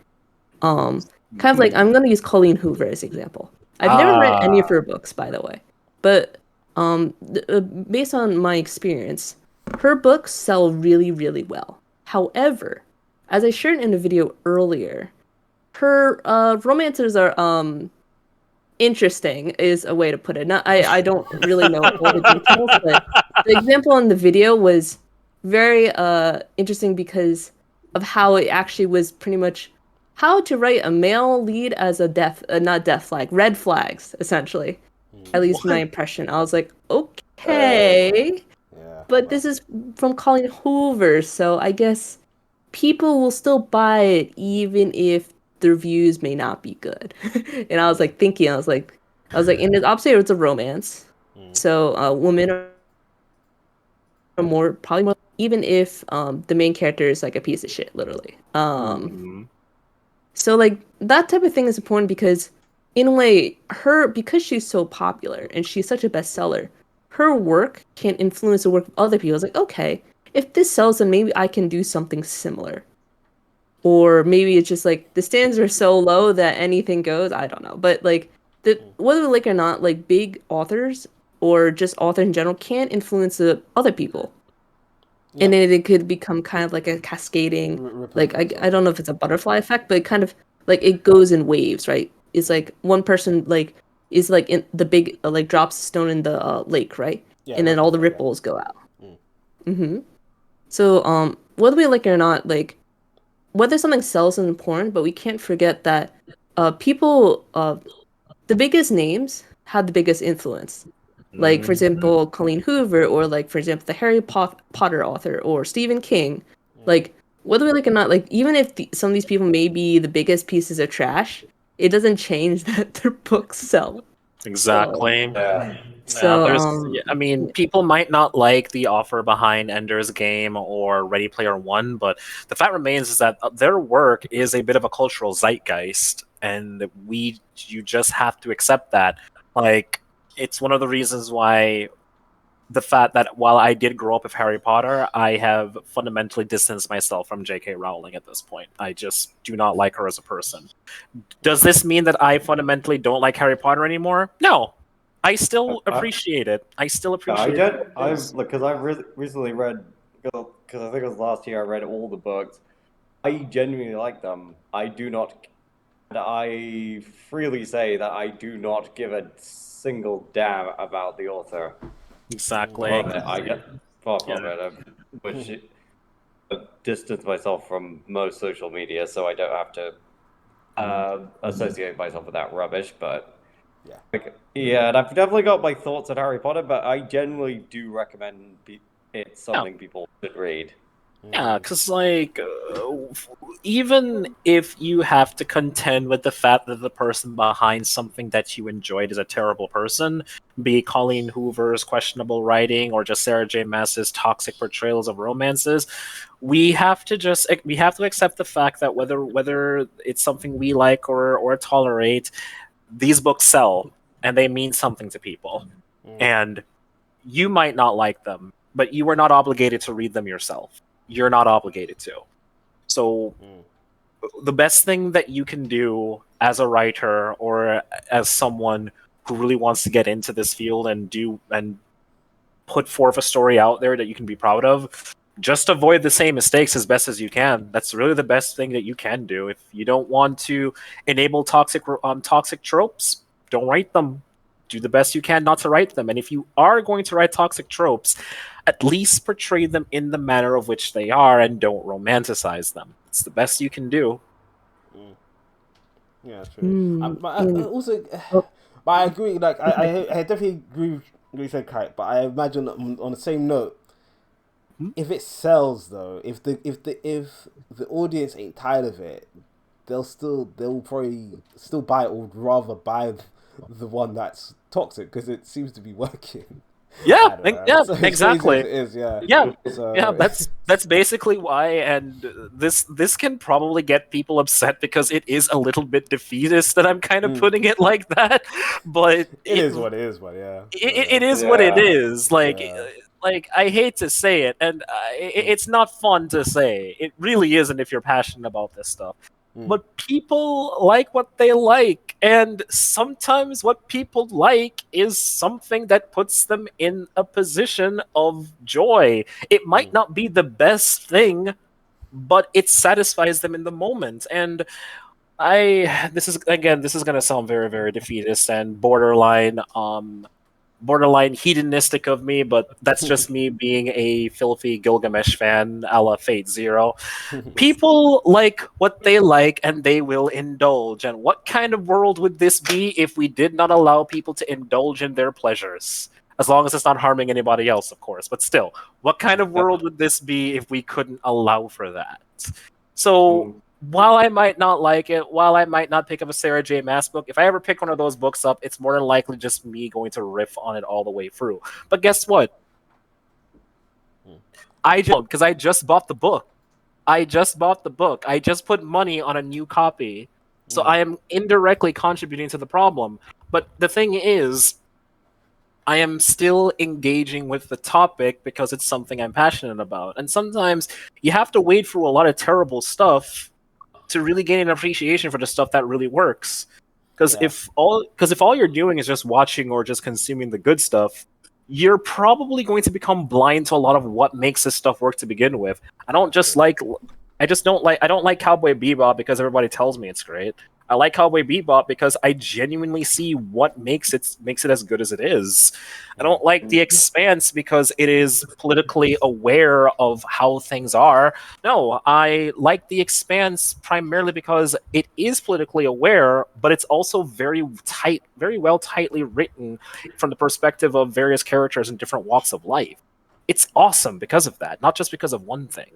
Kind of like I'm gonna use Colleen Hoover as an example. I've never read any of her books, by the way, but based on my experience, her books sell really, really well. However, as I shared in a video earlier, her romances are interesting is a way to put it. I don't really know all the details, but the example in the video was very interesting because of how it actually was pretty much how to write a male lead as a red flags, essentially. At least my impression. I was like, okay. But this is from Colleen Hoover, so I guess people will still buy it even if the reviews may not be good. And I was like thinking, I was like, in the opposite, it's a romance. So women are probably more, even if the main character is like a piece of shit, literally. So like that type of thing is important because in a way, because she's so popular and she's such a bestseller, her work can influence the work of other people. It's like, okay, if this sells, then maybe I can do something similar. Or maybe it's just like the standards are so low that anything goes. I don't know. But like whether we like or not, like big authors or just authors in general can influence the other people. Yeah. And then it could become kind of like a cascading, like I don't know if it's a butterfly effect, but it kind of like it goes in waves, right? It's like one person like is like in the big like drops a stone in the lake, right? Yeah, and then all the ripples go out. So whether we like it or not, like whether something sells is important, but we can't forget that people, the biggest names have the biggest influence. Like, for example, Colleen Hoover, or like, for example, the Harry Potter author, or Stephen King. Like, whether we like it or not, like, even if some of these people may be the biggest pieces of trash, it doesn't change that their books sell. Exactly. I mean, people might not like the offer behind Ender's Game or Ready Player One, but the fact remains is that their work is a bit of a cultural zeitgeist, and you just have to accept that. Like, it's one of the reasons why the fact that while I did grow up with Harry Potter, I have fundamentally distanced myself from J.K. Rowling at this point. I just do not like her as a person. Does this mean that I fundamentally don't like Harry Potter anymore? No. I still appreciate it. I still appreciate it. Because I've recently read, because I think it was last year I read all the books. I genuinely like them. I do not And I freely say that I do not give a single damn about the author. Exactly. I get far from it, which distance myself from most social media, so I don't have to associate myself with that rubbish. But yeah, and I've definitely got my thoughts on Harry Potter, but I generally do recommend it's something people should read. Yeah, because, like, even if you have to contend with the fact that the person behind something that you enjoyed is a terrible person, be it Colleen Hoover's questionable writing or just Sarah J. Maas's toxic portrayals of romances, we have to accept the fact that whether it's something we like or tolerate, these books sell, and they mean something to people. And you might not like them, but you are not obligated to read them yourself. You're not obligated to. So the best thing that you can do as a writer or as someone who really wants to get into this field and put forth a story out there that you can be proud of, just avoid the same mistakes as best as you can. That's really the best thing that you can do. If you don't want to enable toxic tropes, don't write them. Do the best you can not to write them. And if you are going to write toxic tropes, at least portray them in the manner of which they are and don't romanticize them. It's the best you can do. Yeah, true. But I agree. Like, I definitely agree with you, Kite. But I imagine on the same note, if it sells though, if the audience ain't tired of it, they'll probably still buy it, or would rather buy the one that's toxic because it seems to be working. Yeah, So exactly. It is, yeah. That's basically why, and this can probably get people upset because it is a little bit defeatist that I'm kind of putting it like that. But it is what it is, but yeah, it is what it is. Like I hate to say it, and it's not fun to say. It really isn't if you're passionate about this stuff. But people like what they like, and sometimes what people like is something that puts them in a position of joy. It might not be the best thing, but it satisfies them in the moment. And this is going to sound very, very defeatist and borderline hedonistic of me, but that's just me being a filthy Gilgamesh fan a la Fate Zero. People like what they like and they will indulge. And what kind of world would this be if we did not allow people to indulge in their pleasures? As long as it's not harming anybody else, of course. But still, what kind of world would this be if we couldn't allow for that? So while I might not like it, while I might not pick up a Sarah J. Maas book, if I ever pick one of those books up, it's more than likely just me going to riff on it all the way through. But guess what? I just bought the book. I just put money on a new copy. So I am indirectly contributing to the problem. But the thing is, I am still engaging with the topic because it's something I'm passionate about. And sometimes you have to wait through a lot of terrible stuff to really gain an appreciation for the stuff that really works. Because if all you're doing is just watching or just consuming the good stuff, you're probably going to become blind to a lot of what makes this stuff work to begin with. I don't like Cowboy Bebop because everybody tells me it's great. I like Cowboy Bebop because I genuinely see what makes it as good as it is. I don't like The Expanse because it is politically aware of how things are. No, I like The Expanse primarily because it is politically aware, but it's also very well tightly written from the perspective of various characters in different walks of life. It's awesome because of that, not just because of one thing.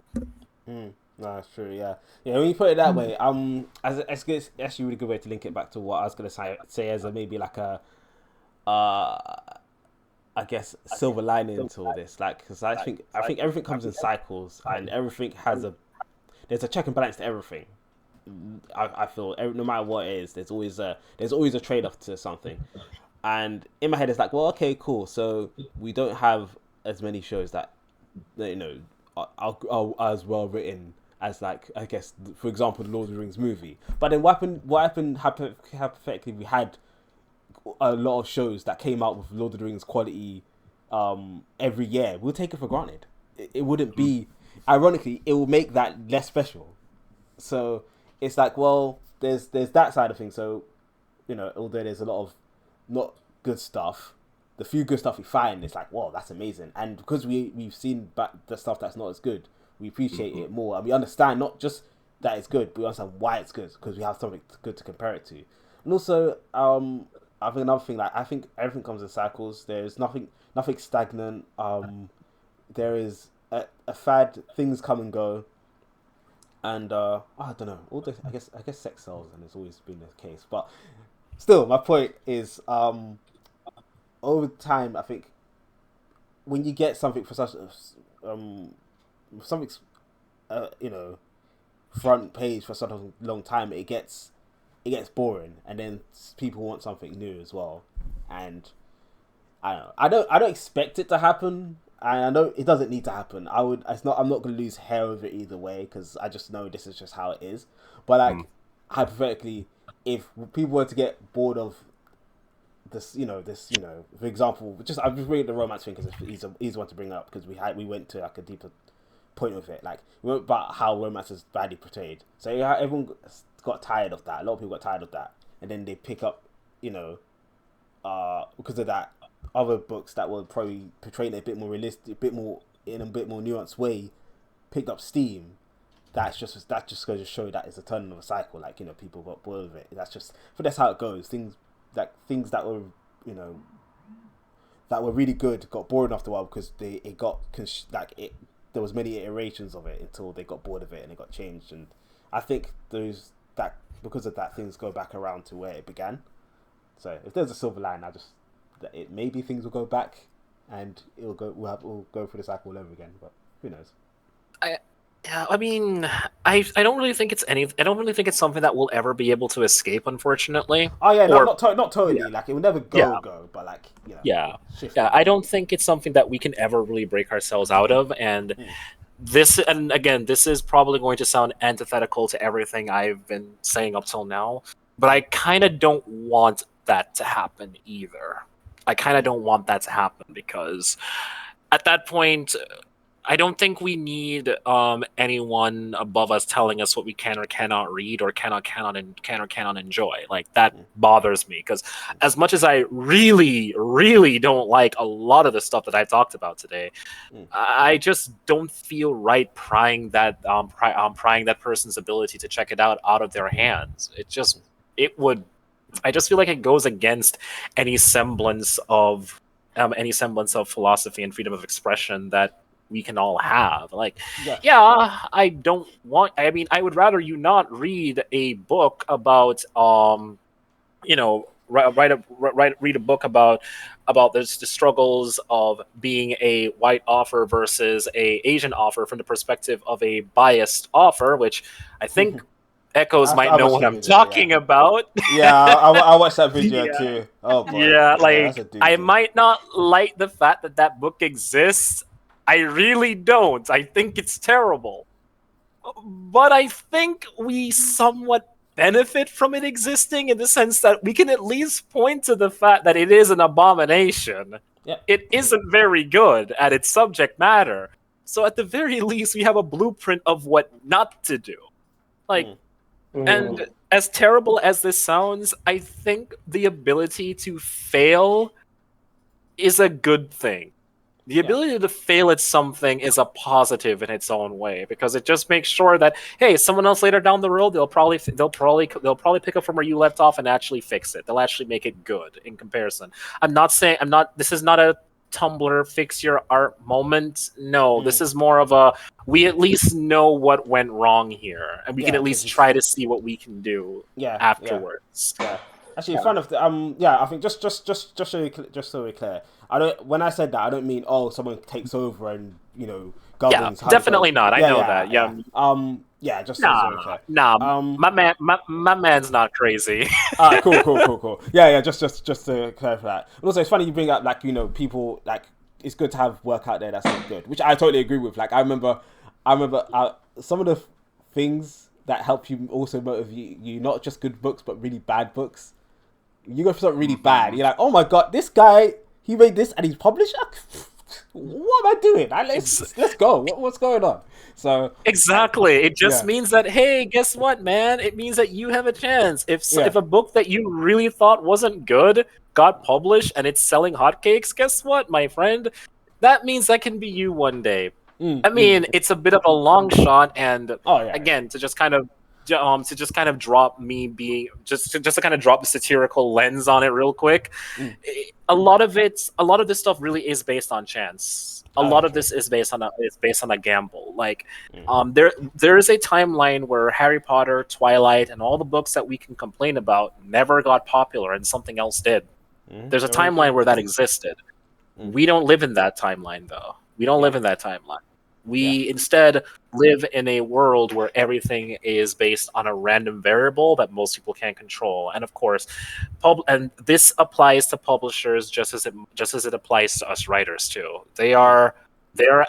No, that's true. Yeah. When you put it that way, it's actually a really good way to link it back to what I was gonna say as maybe like a, I guess silver lining to all this. Like, because I think everything comes in cycles, and everything there's a check and balance to everything. I feel no matter what it is, there's always a trade off to something, and in my head it's like, well, okay, cool. So we don't have as many shows that are as well written as, like, I guess, for example, the Lord of the Rings movie. But then what happened hypothetically, we had a lot of shows that came out with Lord of the Rings quality every year. We'll take it for granted. It wouldn't be, ironically, it will make that less special. So it's like, well, there's that side of things. So, you know, although there's a lot of not good stuff, the few good stuff we find, it's like, wow, that's amazing. And because we've seen back the stuff that's not as good, we appreciate it more, and we understand not just that it's good, but we understand why it's good because we have something good to compare it to. And also, I think another thing, like I think everything comes in cycles. There's nothing stagnant. There is a fad. Things come and go. And I don't know. All this, I guess sex sells, and it's always been the case. But still, my point is, over time, I think when you get something for such something's front page for such a long time, it gets boring, and then people want something new as well. And I don't expect it to happen. And I know it doesn't need to happen. I'm not going to lose hair over it either way, because I just know this is just how it is. But like, hypothetically, if people were to get bored of this, for example, I'm just bringing the romance thing because it's an easy one to bring up, because we went to like a deeper point with it. Like, we went about how romance is badly portrayed. So everyone got tired of that. A lot of people got tired of that, and then they pick up, because of that, other books that were probably portraying it a bit more realistic, in a bit more nuanced way, picked up steam. That just goes to show that it's a turn of a cycle. Like, people got bored of it. That's how it goes. Things that were that were really good got boring after a while, because there was many iterations of it until they got bored of it and it got changed. And I think because of that, things go back around to where it began. So if there's a silver line, maybe things will go back, and we'll go through the cycle all over again. But who knows? I mean, I don't really think it's I don't really think it's something that we'll ever be able to escape, unfortunately. Oh yeah, not totally. Yeah. Like, it will never go, but like, Yeah. I don't think it's something that we can ever really break ourselves out of, and this is probably going to sound antithetical to everything I've been saying up till now, but I kind of don't want that to happen either. I kind of don't want that to happen, because at that point, I don't think we need anyone above us telling us what we can or cannot read, or can or cannot enjoy. Like, that bothers me, because as much as I really, really don't like a lot of the stuff that I talked about today, I just don't feel right prying that person's ability to check it out of their hands. I just feel like it goes against any semblance of philosophy and freedom of expression that we can all have. Like, I don't want. I mean, I would rather you not read a book about, read a book about the struggles of being a white author versus a Asian author from the perspective of a biased author, which I think. Echoes might know what I'm talking about. Yeah, I watched that video too. Oh boy. Yeah, like, I might not like the fact that book exists. I really don't. I think it's terrible. But I think we somewhat benefit from it existing, in the sense that we can at least point to the fact that it is an abomination. Yeah. It isn't very good at its subject matter. So at the very least, we have a blueprint of what not to do. Like, and as terrible as this sounds, I think the ability to fail is a good thing. The ability to fail at something is a positive in its own way, because it just makes sure that, hey, someone else later down the road, they'll probably pick up from where you left off and actually fix it. They'll actually make it good in comparison. This is not a Tumblr fix your art moment. No, this is more of a, we at least know what went wrong here, and we can at least try to see what we can do afterwards. Yeah. Actually, in front of I think just so we're clear, when I said that, I don't mean someone takes over and governs. Yeah, definitely not. I know that. Yeah. Just so we're clear. My man's not crazy. Cool. Yeah. Just to clarify that. And also, it's funny you bring up, like, people, like, it's good to have work out there that's not good, which I totally agree with. Like, I remember some of the things that help you also motivate you, not just good books but really bad books. You go for something really bad, you're like, oh my god, this guy, he made this and he's published. what am I doing? Let's go. What's going on? So exactly, it just Yeah. means that, hey, guess what, man? It means that you have a chance. Yeah. If a book that you really thought wasn't good got published and it's selling hotcakes, guess what, my friend? That means that can be you one day. I mean, it's a bit of a long shot, and again, to just kind of drop me being just to kind of drop the satirical lens on it real quick. A lot of this stuff really is based on chance. A lot of this is based on a gamble. Like, there is a timeline where Harry Potter, Twilight, and all the books that we can complain about never got popular, and something else did. There's a timeline where that existed. We don't live in that timeline, though. We don't live in that timeline. We instead live in a world where everything is based on a random variable that most people can't control. And of course, and this applies to publishers just as it applies to us writers too. They're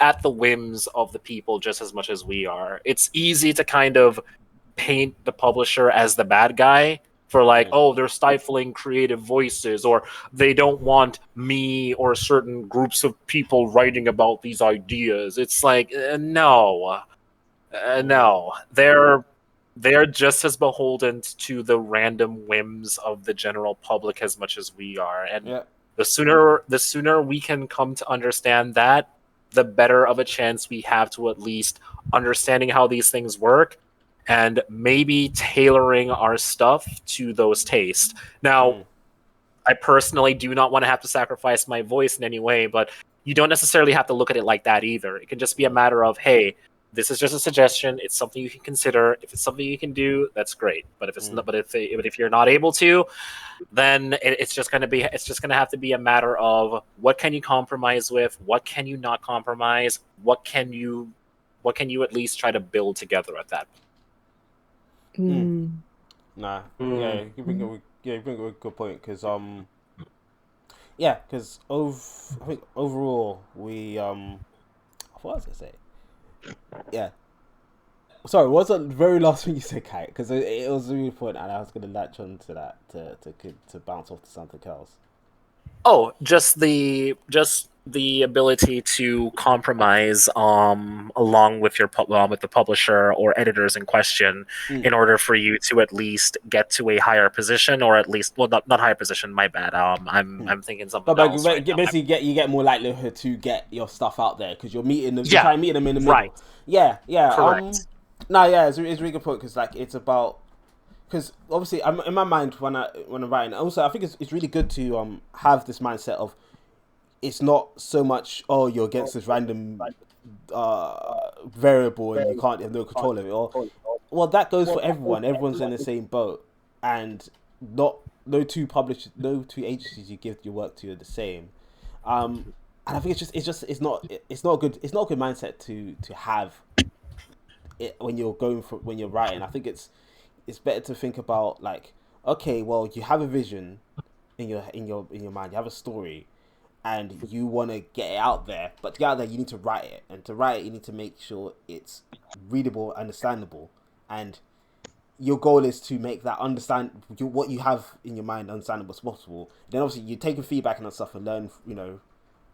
at the whims of the people just as much as we are. It's easy to kind of paint the publisher as the bad guy for like, oh, they're stifling creative voices, or they don't want me or certain groups of people writing about these ideas. It's like, no, they're just as beholden to the random whims of the general public as much as we are. And the sooner we can come to understand that, the better of a chance we have to at least understanding how these things work, and maybe tailoring our stuff to those tastes. Now, I personally do not want to have to sacrifice my voice in any way, but you don't necessarily have to look at it like that either. It can just be a matter of, hey, this is just a suggestion. It's something you can consider. If it's something you can do, that's great. But if it's not, but if you're not able to, then it's just going to have to be a matter of what can you compromise with, what can you not compromise, what can you at least try to build together at that point. Nah, you bring up a good point, because I think overall we what was I say? Yeah, sorry, what's the very last thing you said, Kite? Because it was really important, and I was going to latch on to that to bounce off to something else. Oh, just the ability to compromise along with with the publisher or editors in question in order for you to at least get to a higher position, or at least, well, not higher position, my bad. I'm thinking something else. Basically, you get more likelihood to get your stuff out there because you're meeting them. You're trying to meet them in the middle. Right. Yeah. Correct. It's a really good point, because like it's about, because obviously I'm in my mind when I'm writing. Also, I think it's really good to have this mindset of, it's not so much, oh, you're against this random variable and you can't have no control of it. Or, well, that goes for everyone. Everyone's in the same boat, and no two agencies you give your work to are the same. And I think it's not a good mindset to have it when you're writing. I think it's better to think about, like, okay, well, you have a vision in your mind, you have a story, and you want to get it out there. But to get out there, you need to write it. And to write it, you need to make sure it's readable, understandable. And your goal is to make that what you have in your mind understandable as possible. Then obviously you take feedback and that stuff and learn,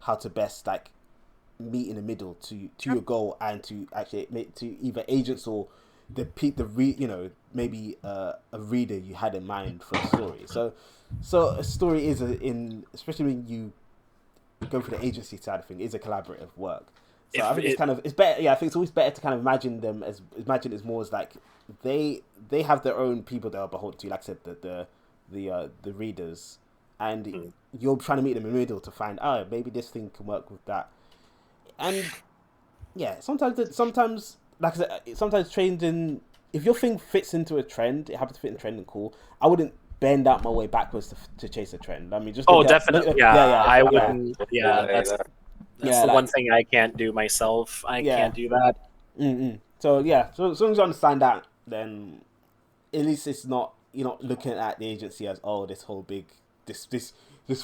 how to best like meet in the middle to your goal, and to actually make to either agents or maybe a reader you had in mind for a story. So a story is especially when you go for the agency side of thing, is a collaborative work. So I think it's better. Yeah, I think it's always better to kind of imagine it as more as like they have their own people that are beholden to, like I said, the readers, and you're trying to meet them in the middle to find, oh, maybe this thing can work with that. And yeah, sometimes like I said, sometimes trends if your thing fits into a trend, it happens to fit in a trend and cool. I wouldn't bend out my way backwards to chase a trend. I mean, just definitely. I wouldn't. That's the one thing I can't do myself. I can't do that. So as long as you understand that, then at least it's not, you're not looking at the agency as, oh, this whole big this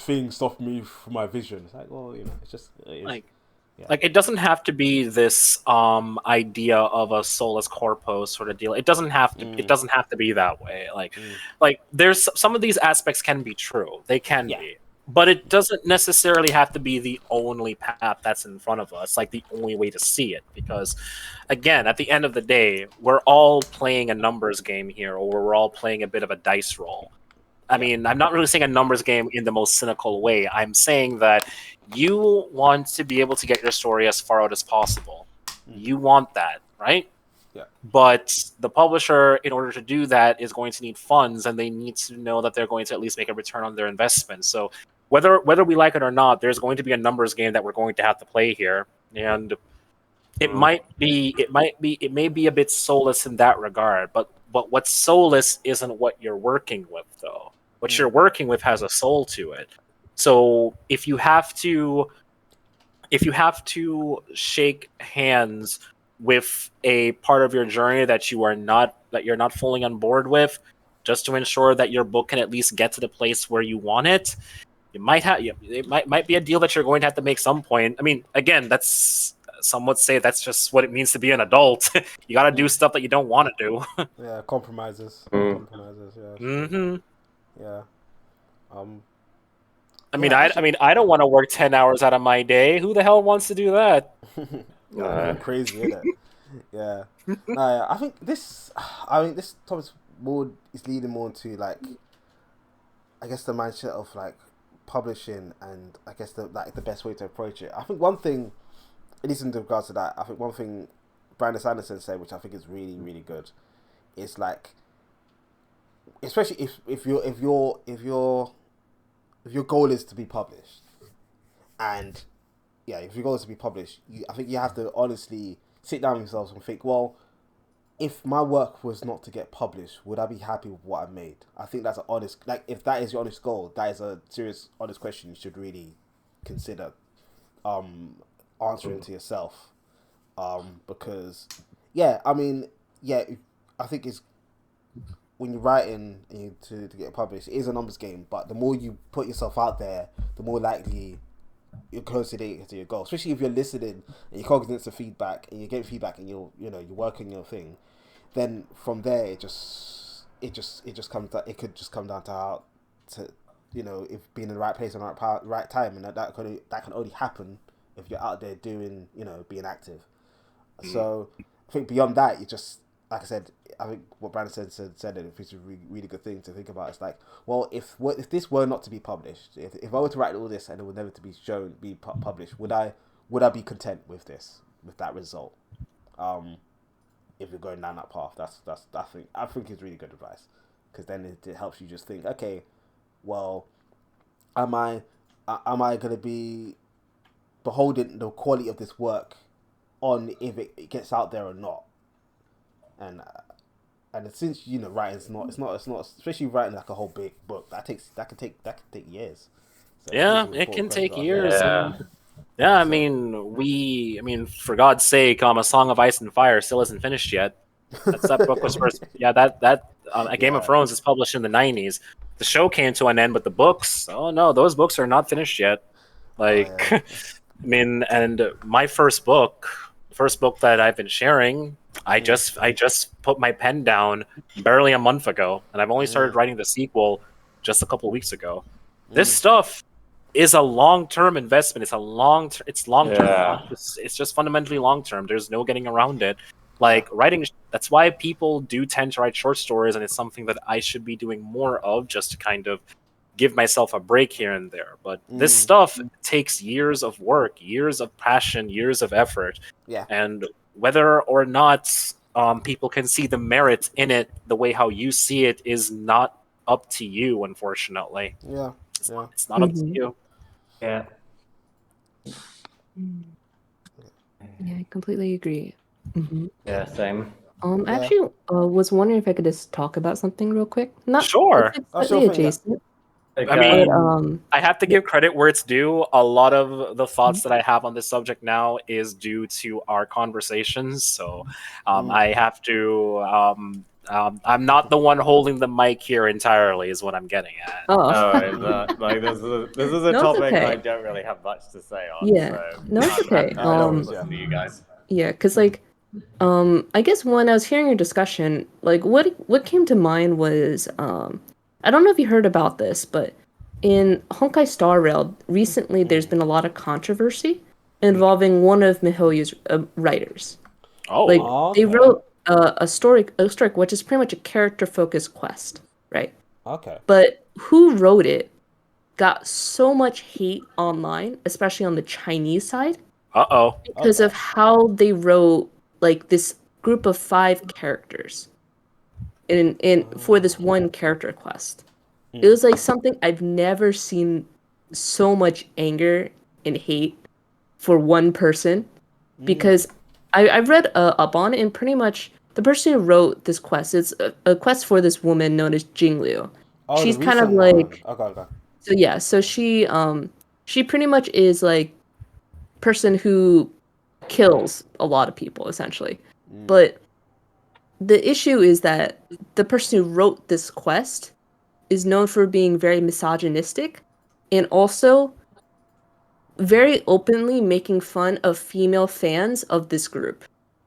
thing stopped me from my vision. It's like, well, it's just like it doesn't have to be this idea of a soulless corpus sort of deal. It doesn't have to. It doesn't have to be that way. Like there's some of these aspects can be true. They can be, But it doesn't necessarily have to be the only path that's in front of us, like the only way to see it. Because, again, at the end of the day, we're all playing a numbers game here, or we're all playing a bit of a dice roll. I mean, I'm not really saying a numbers game in the most cynical way. I'm saying that you want to be able to get your story as far out as possible. You want that, right? Yeah. But the publisher, in order to do that, is going to need funds, and they need to know that they're going to at least make a return on their investment. So whether we like it or not, there's going to be a numbers game that we're going to have to play here, and it may be a bit soulless in that regard. But what's soulless isn't what you're working with, though. What you're working with has a soul to it. So if you have to shake hands with a part of your journey that you're not fully on board with, just to ensure that your book can at least get to the place where you want it, it might be a deal that you're going to have to make some point. I mean, again, some would say that's just what it means to be an adult. You got to do stuff that you don't want to do. Yeah, compromises. Compromises. Yeah. Mm-hmm. Yeah. I mean, I don't want to work 10 hours out of my day. Who the hell wants to do that? Crazy, isn't it? Yeah. I think this topic is leading more to, like, I guess the mindset of, like, publishing, and I guess the best way to approach it. I think one thing, at least in regards to that, I think one thing Brandon Sanderson said, which I think is really, really good, is, like, especially if your goal is to be published, and if your goal is to be published, I think you have to honestly sit down with yourselves and think, well, if my work was not to get published, would I be happy with what I made? I think that's an honest, like, if that is your honest goal, that is a serious, honest question you should really consider answering to yourself. Because, I think it's, when you're writing to get published, it is a numbers game, but the more you put yourself out there, the more likely you're closer to your goal. Especially if you're listening and you're cognizant of feedback, and you're getting feedback, and you're working your thing. Then from there, it could just come down to how to, if being in the right place and the right time, and that can only happen if you're out there doing, being active. So I think beyond that, you just, like I said, I think what Brandon said it, it's a really, really good thing to think about. It's like, well, if this were not to be published, if I were to write all this and it would never to be published, would I be content with that result? If you're going down that path, I think it's really good advice, because then it helps you just think, okay, well, am I going to be beholden the quality of this work on if it gets out there or not? And since writing's it's not especially writing like a whole big book that can take years. So it can take years. I mean, for God's sake, A Song of Ice and Fire still isn't finished yet. That book was first. A Game of Thrones is published in the 90s. The show came to an end, but the books, oh no, those books are not finished yet. Like, I mean, and my first book that I've been sharing, I just put my pen down barely a month ago, and I've only started writing the sequel just a couple of weeks ago. This stuff is a long-term investment. It's long-term. Yeah. It's just fundamentally long-term. There's no getting around it. Like, writing, that's why people do tend to write short stories, and it's something that I should be doing more of, just to kind of give myself a break here and there. But this stuff takes years of work, years of passion, years of effort. Yeah. And whether or not people can see the merit in it the way how you see it is not up to you, unfortunately. Yeah. It's not up to you. Yeah. Yeah, I completely agree. Mm-hmm. Yeah, same. Actually, was wondering if I could just talk about something real quick. Not sure. Slightly adjacent. I mean, I have to give credit where it's due. A lot of the thoughts that I have on this subject now is due to our conversations. So I have to. I'm not the one holding the mic here entirely, is what I'm getting at. Like this is a topic I don't really have much to say on. Yeah, so no, it's okay. Listen to you guys. Yeah, because like, I guess when I was hearing your discussion, like what came to mind was, I don't know if you heard about this, but in Honkai Star Rail, recently there's been a lot of controversy involving one of MiHoYo's writers. Oh, Like they okay. wrote a story, which is pretty much a character-focused quest, right? Okay. But who wrote it got so much hate online, especially on the Chinese side, uh-oh. because of how they wrote like this group of 5 characters in for this one character quest. It was like something I've never seen so much anger and hate for one person because I've read up on it and pretty much the person who wrote this quest, it's a quest for this woman known as Jingliu. Oh, She's the kind of recent like one. Okay. so yeah, so she pretty much is like person who kills a lot of people essentially. But the issue is that the person who wrote this quest is known for being very misogynistic and also very openly making fun of female fans of this group.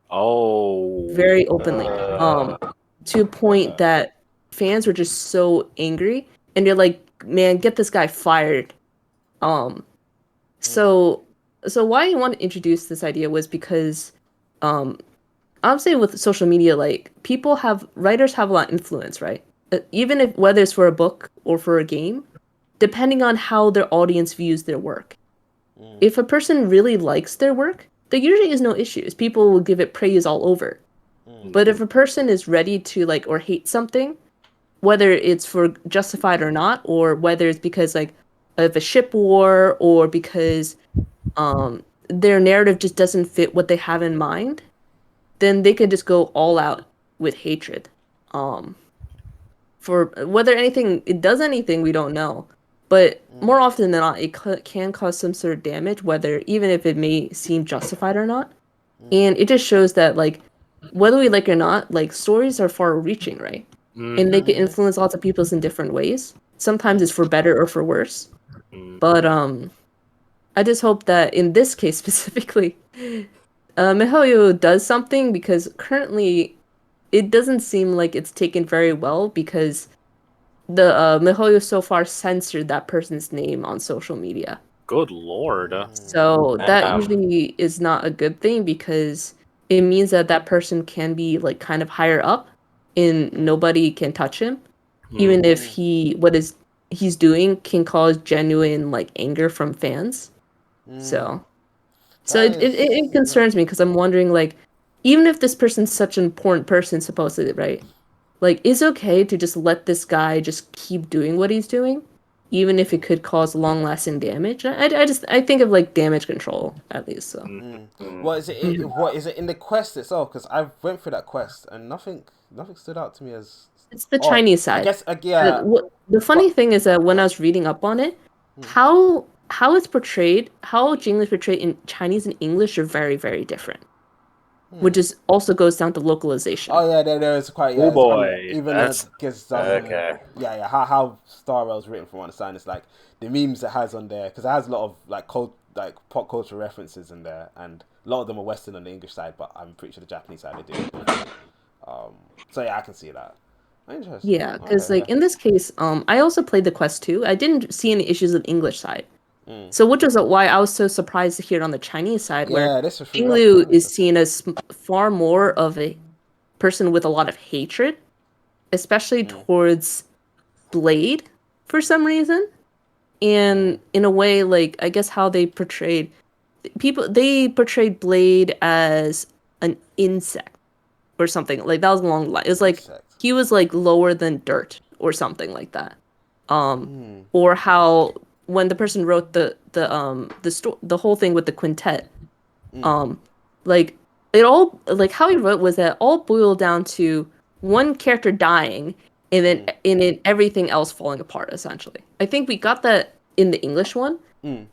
Oh. Very openly. To a point that fans were just so angry and they're like, man, get this guy fired. So why I want to introduce this idea was because I'm saying with social media, like writers have a lot of influence, right? Even if whether it's for a book or for a game, depending on how their audience views their work. If a person really likes their work, there usually is no issues. People will give it praise all over. But if a person is ready to like or hate something, whether it's for justified or not, or whether it's because like of a ship war or because their narrative just doesn't fit what they have in mind, then they could just go all out with hatred. For whether it does anything, we don't know. But more often than not, it can cause some sort of damage, whether even if it may seem justified or not. And it just shows that like whether we like it or not, like stories are far-reaching, right? And they can influence lots of people in different ways. Sometimes it's for better or for worse. But I just hope that in this case specifically, MiHoYo does something because currently it doesn't seem like it's taken very well because the MiHoYo so far censored that person's name on social media. Good lord. So that usually is not a good thing because it means that that person can be like kind of higher up and nobody can touch him, even if he's doing can cause genuine like anger from fans. So it concerns me because I'm wondering like even if this person's such an important person supposedly, right? Like is it okay to just let this guy just keep doing what he's doing? Even if it could cause long-lasting damage. I think of like damage control at least. So. What is it? What is it in the quest itself? Because I went through that quest and nothing stood out to me as. It's the Chinese side. I guess yeah. The funny thing is that when I was reading up on it, how it's portrayed, how Jingliu is portrayed in Chinese and English are very very different. Which is also goes down to localization. Oh yeah, there is quite. Yeah, oh boy, even because okay. Yeah. How Star Rail's written from what I understand, it's like the memes it has on there because it has a lot of like pop culture references in there, and a lot of them are Western on the English side, but I'm pretty sure the Japanese side they do. So yeah, I can see that. Interesting. Yeah, because in this case, I also played the quest too. I didn't see any issues with English side. So which is why I was so surprised to hear it on the Chinese side, where Jingliu is seen as far more of a person with a lot of hatred, especially towards Blade for some reason. And in a way, like I guess how they portrayed Blade as an insect or something. Like that was along the line. It was like he was like lower than dirt or something like that. Or how when the person wrote the whole thing with the quintet, like it all like how he wrote was that all boiled down to one character dying and then in everything else falling apart essentially. I think we got that in the English one,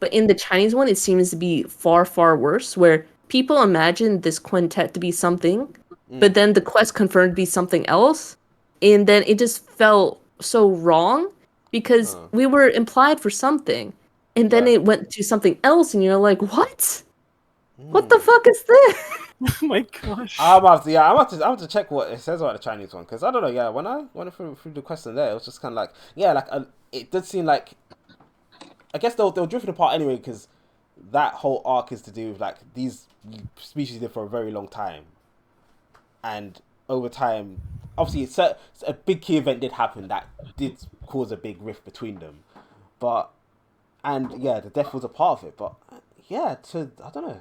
but in the Chinese one it seems to be far far worse, where people imagine this quintet to be something, but then the quest confirmed to be something else, and then it just felt so wrong. Because we were implied for something, and then it went to something else, and you're like, "What? What the fuck is this?" Oh my gosh! I'm have to check what it says about the Chinese one because I don't know. Yeah, when I went through the question there, it was just kind of like it did seem like I guess they'll drift apart anyway because that whole arc is to do with like these species live for a very long time, and over time, obviously, a big key event did happen that did cause a big rift between them, but and yeah, the death was a part of it. But yeah, I don't know.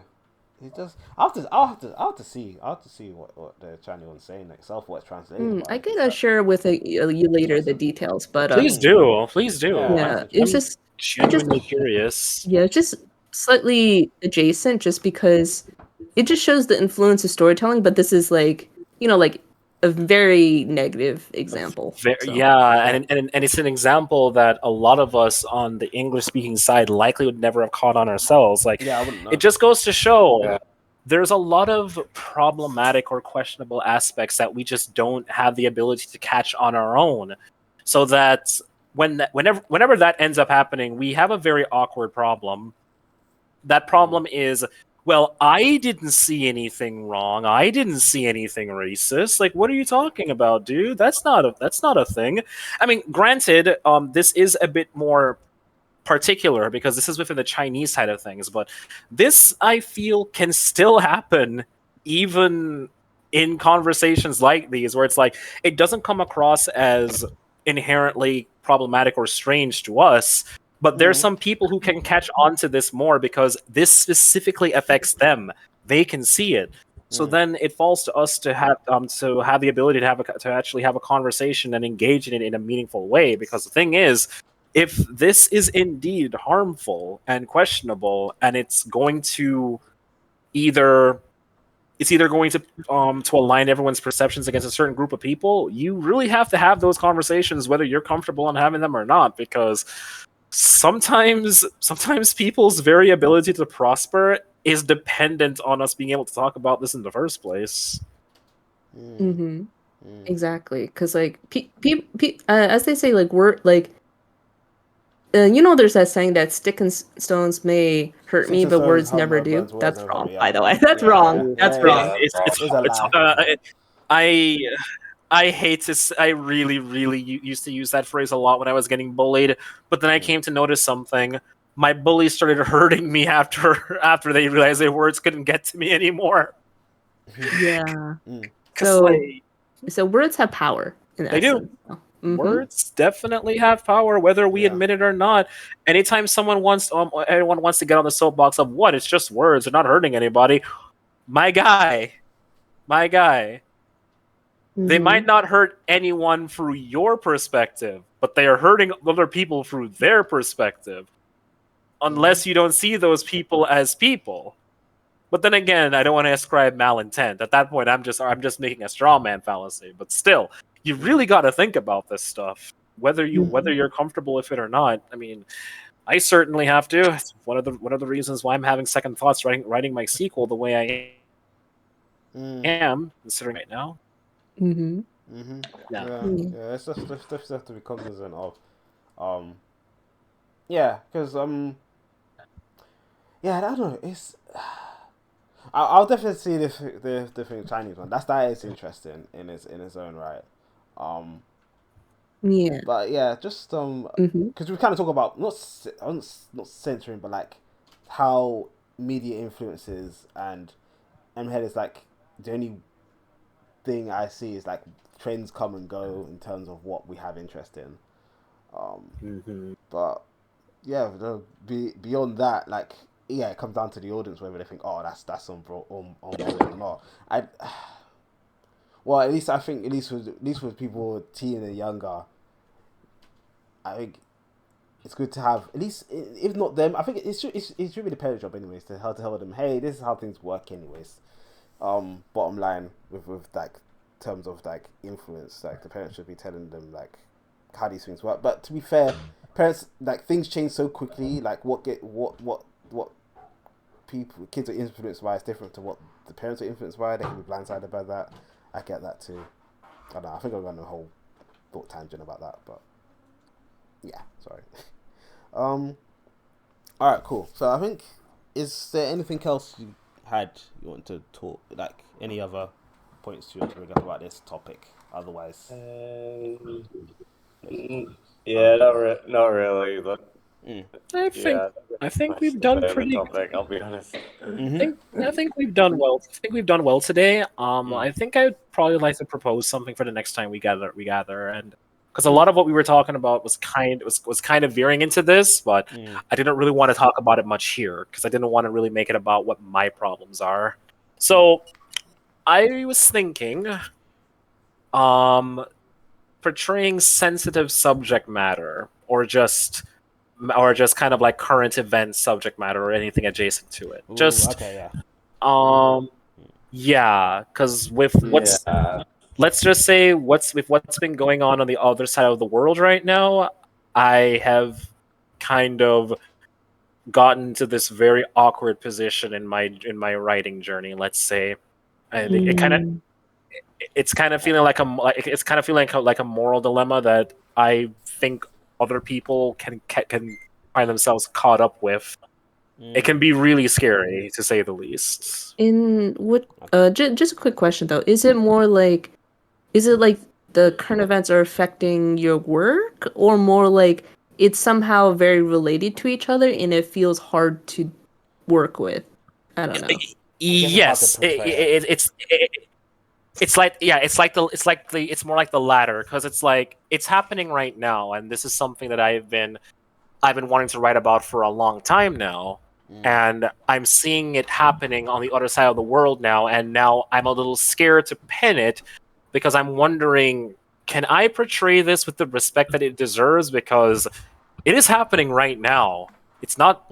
It does. I'll have to see what the Chinese one's saying, like self-what's translated. I could share with you later the details, but please do. Yeah, it's just genuinely curious. Yeah, it's just slightly adjacent, just because it just shows the influence of storytelling. But this is like like a very negative example. So. Yeah, and it's an example that a lot of us on the English-speaking side likely would never have caught on ourselves. Like, yeah, I wouldn't know. It just goes to show there's a lot of problematic or questionable aspects that we just don't have the ability to catch on our own. So that whenever that ends up happening, we have a very awkward problem. That problem is, well, I didn't see anything wrong. I didn't see anything racist. Like, what are you talking about, dude? That's not a thing. I mean, granted, this is a bit more particular because this is within the Chinese side of things, but this, I feel, can still happen even in conversations like these, where it's like it doesn't come across as inherently problematic or strange to us. But there's some people who can catch on to this more because this specifically affects them. They can see it. So then it falls to us to have the ability to actually have a conversation and engage in it in a meaningful way. Because the thing is, if this is indeed harmful and questionable, and it's either going to align everyone's perceptions against a certain group of people, you really have to have those conversations whether you're comfortable in having them or not, because sometimes people's very ability to prosper is dependent on us being able to talk about this in the first place. Exactly, because like as they say, like we're like there's that saying that stick and stones may hurt me, but words never do. That's wrong, by the way. That's wrong. That's wrong. I hate to. I really, really used to use that phrase a lot when I was getting bullied, but then I came to notice something. My bullies started hurting me after they realized their words couldn't get to me anymore. Yeah. So words have power. They do. Words definitely have power, whether we admit it or not. Anytime anyone wants to get on the soapbox of what, it's just words, they're not hurting anybody. My guy. They might not hurt anyone through your perspective, but they are hurting other people through their perspective. Unless you don't see those people as people. But then again, I don't want to ascribe malintent. At that point, I'm just making a straw man fallacy. But still, you really got to think about this stuff, whether you're comfortable with it or not. I mean, I certainly have to. It's one of the reasons why I'm having second thoughts writing my sequel the way I am considering right now. Yeah, it's just have to be cognizant of. Because I don't know. It's I'll definitely see the different Chinese one. That is interesting in its own right. But yeah, just because we kind of talk about not censoring, but like how media influences, and M-Head is like the only thing I see is like trends come and go in terms of what we have interest in. But yeah, beyond that, like it comes down to the audience whether they think, oh, that's on board or not. Well, at least I think at least with people teen and younger, I think it's good to have at least, if not them, I think it should be the parent job anyways to tell them, hey, this is how things work anyways. Bottom line with like terms of like influence, like the parents should be telling them like how these things work. But to be fair, parents, like things change so quickly. Like what kids are influenced by is different to what the parents are influenced by. They can be blindsided by that. I get that too. I don't know. I think I've gone a whole thought tangent about that, but yeah, sorry. All right, cool. So I think, is there anything else you want to talk, like any other points you want to bring up about this topic? Otherwise, yeah, not really. But I think we've done pretty. Topic, I'll be honest. I think we've done well. I think we've done well today. I think I'd probably like to propose something for the next time we gather, and because a lot of what we were talking about was kind of veering into this, but I didn't really want to talk about it much here because I didn't want to really make it about what my problems are. So I was thinking, portraying sensitive subject matter or just kind of like current event subject matter or anything adjacent to it. Because with what's let's just say what's been going on the other side of the world right now, I have kind of gotten to this very awkward position in my writing journey, let's say. And it's kind of feeling like a moral dilemma that I think other people can find themselves caught up with. It can be really scary, to say the least. Just a quick question though: is it like the current events are affecting your work, or more like it's somehow very related to each other and it feels hard to work with? I don't know. Yes, it's more like the latter, because it's like it's happening right now, and this is something that I've been wanting to write about for a long time now, and I'm seeing it happening on the other side of the world now, and now I'm a little scared to pen it because I'm wondering, can I portray this with the respect that it deserves? Because it is happening right now. It's not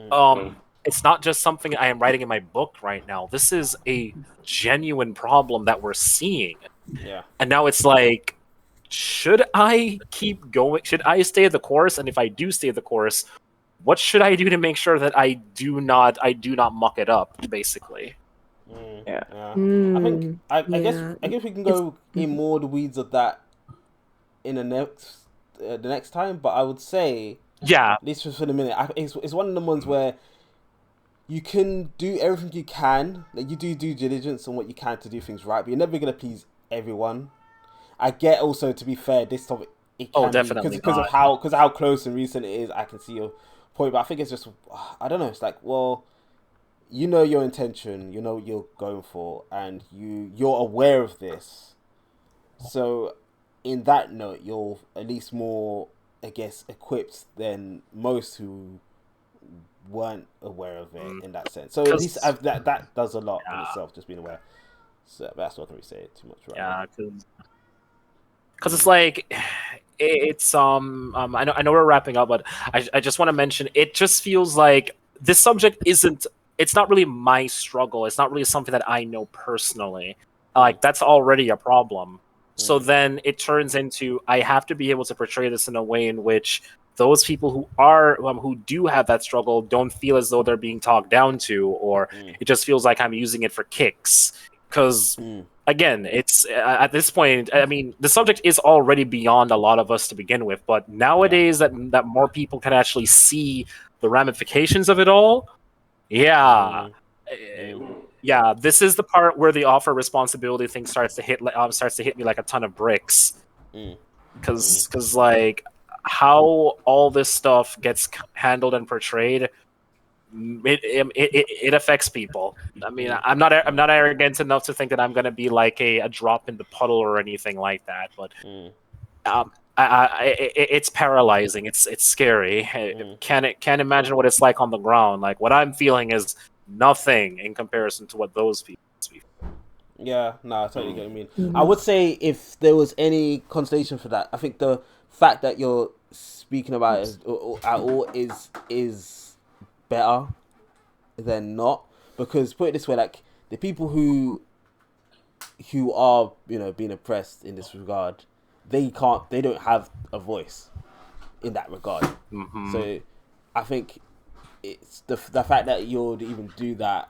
just something I am writing in my book right now. This is a genuine problem that we're seeing. Yeah. And now it's like, should I keep going? Should I stay the course? And if I do stay the course, what should I do to make sure that I do not muck it up, basically? I guess we can go in more the weeds of that in the next time. But I would say, at least for the minute, it's one of the ones where you can do everything you can. Like, you do due diligence on what you can to do things right, but you're never gonna please everyone. I get also, to be fair, this topic definitely because of how close and recent it is. I can see your point, but I think it's just, I don't know. It's like, well, you know your intention, you know what you're going for, and you're aware of this. So, in that note, you're at least more, I guess, equipped than most who weren't aware of it in that sense. So at least that does a lot in itself, just being aware. So that's not going to say too much, right? Yeah, because it's like it's I know we're wrapping up, but I just want to mention, it just feels like this subject isn't. It's not really my struggle. It's not really something that I know personally. Like, that's already a problem. So then it turns into, I have to be able to portray this in a way in which those people who do have that struggle don't feel as though they're being talked down to, or it just feels like I'm using it for kicks. Because again, it's at this point, I mean, the subject is already beyond a lot of us to begin with, but nowadays that more people can actually see the ramifications of it all. Yeah, this is the part where the offer responsibility thing starts to hit me like a ton of bricks. Because like, how all this stuff gets handled and portrayed, it affects people. I mean, I'm not arrogant enough to think that I'm gonna be like a drop in the puddle or anything like that, but it's paralyzing. It's scary. Can't imagine what it's like on the ground. Like, what I'm feeling is nothing in comparison to what those people feel. Yeah, no, I totally get what you mean. I would say, if there was any consolation for that, I think the fact that you're speaking about it at all is better than not. Because, put it this way, like, the people who are, being oppressed in this regard, they don't have a voice in that regard. So I think it's the fact that you would even do that.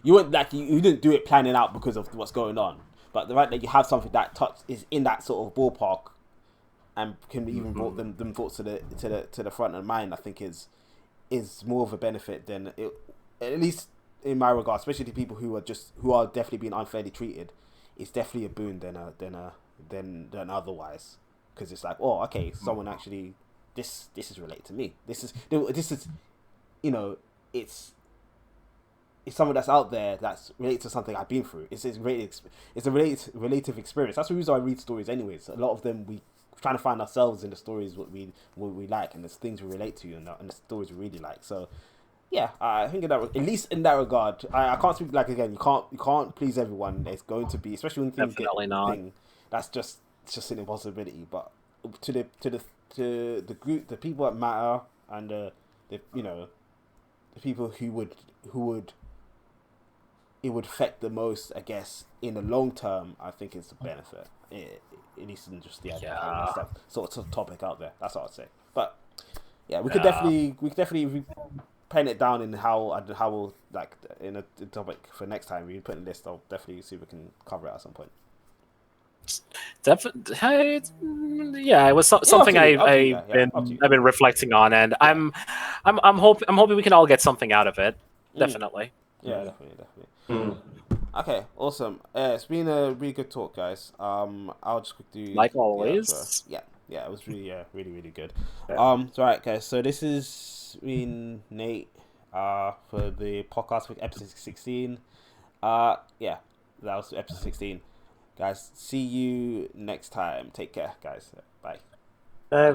You wouldn't, like, you didn't do it planning out because of what's going on, but the fact that you have something that is in that sort of ballpark and can even brought them thoughts to the front of mind, I think is more of a benefit than it, at least in my regard, especially to people who are definitely being unfairly treated. It's definitely a boon than otherwise, because it's like, oh, okay, someone actually this is related to me. This is you know, it's something that's out there that's related to something I've been through. It's a relative experience. That's the reason I read stories anyways. A lot of them we trying to find ourselves in the stories what we like, and there's things we relate to, and the stories we really like. So yeah, I think at least in that regard, I can't speak, like, again, you can't please everyone. There's going to be, especially when things Definitely not. that's just, it's just an impossibility. But to the group, the people that matter, and the people who would it would affect the most, I guess, in the long term, I think it's a benefit. At least in just having that sort of topic out there. That's what I'd say. But yeah, we could definitely pen it down in how we'll, like, in a topic for next time. We put in a list. I'll definitely see if we can cover it at some point. Yeah, it was something I've been reflecting on, and I'm hoping we can all get something out of it. Definitely. Yeah, definitely. Okay, awesome. It's been a really good talk, guys. I'll just quickly, like always. Yeah, it was really, really good. So, right, guys. So this is been Nate. For the podcast for episode 16. Yeah, that was episode 16. Guys, see you next time. Take care, guys. Bye. Bye.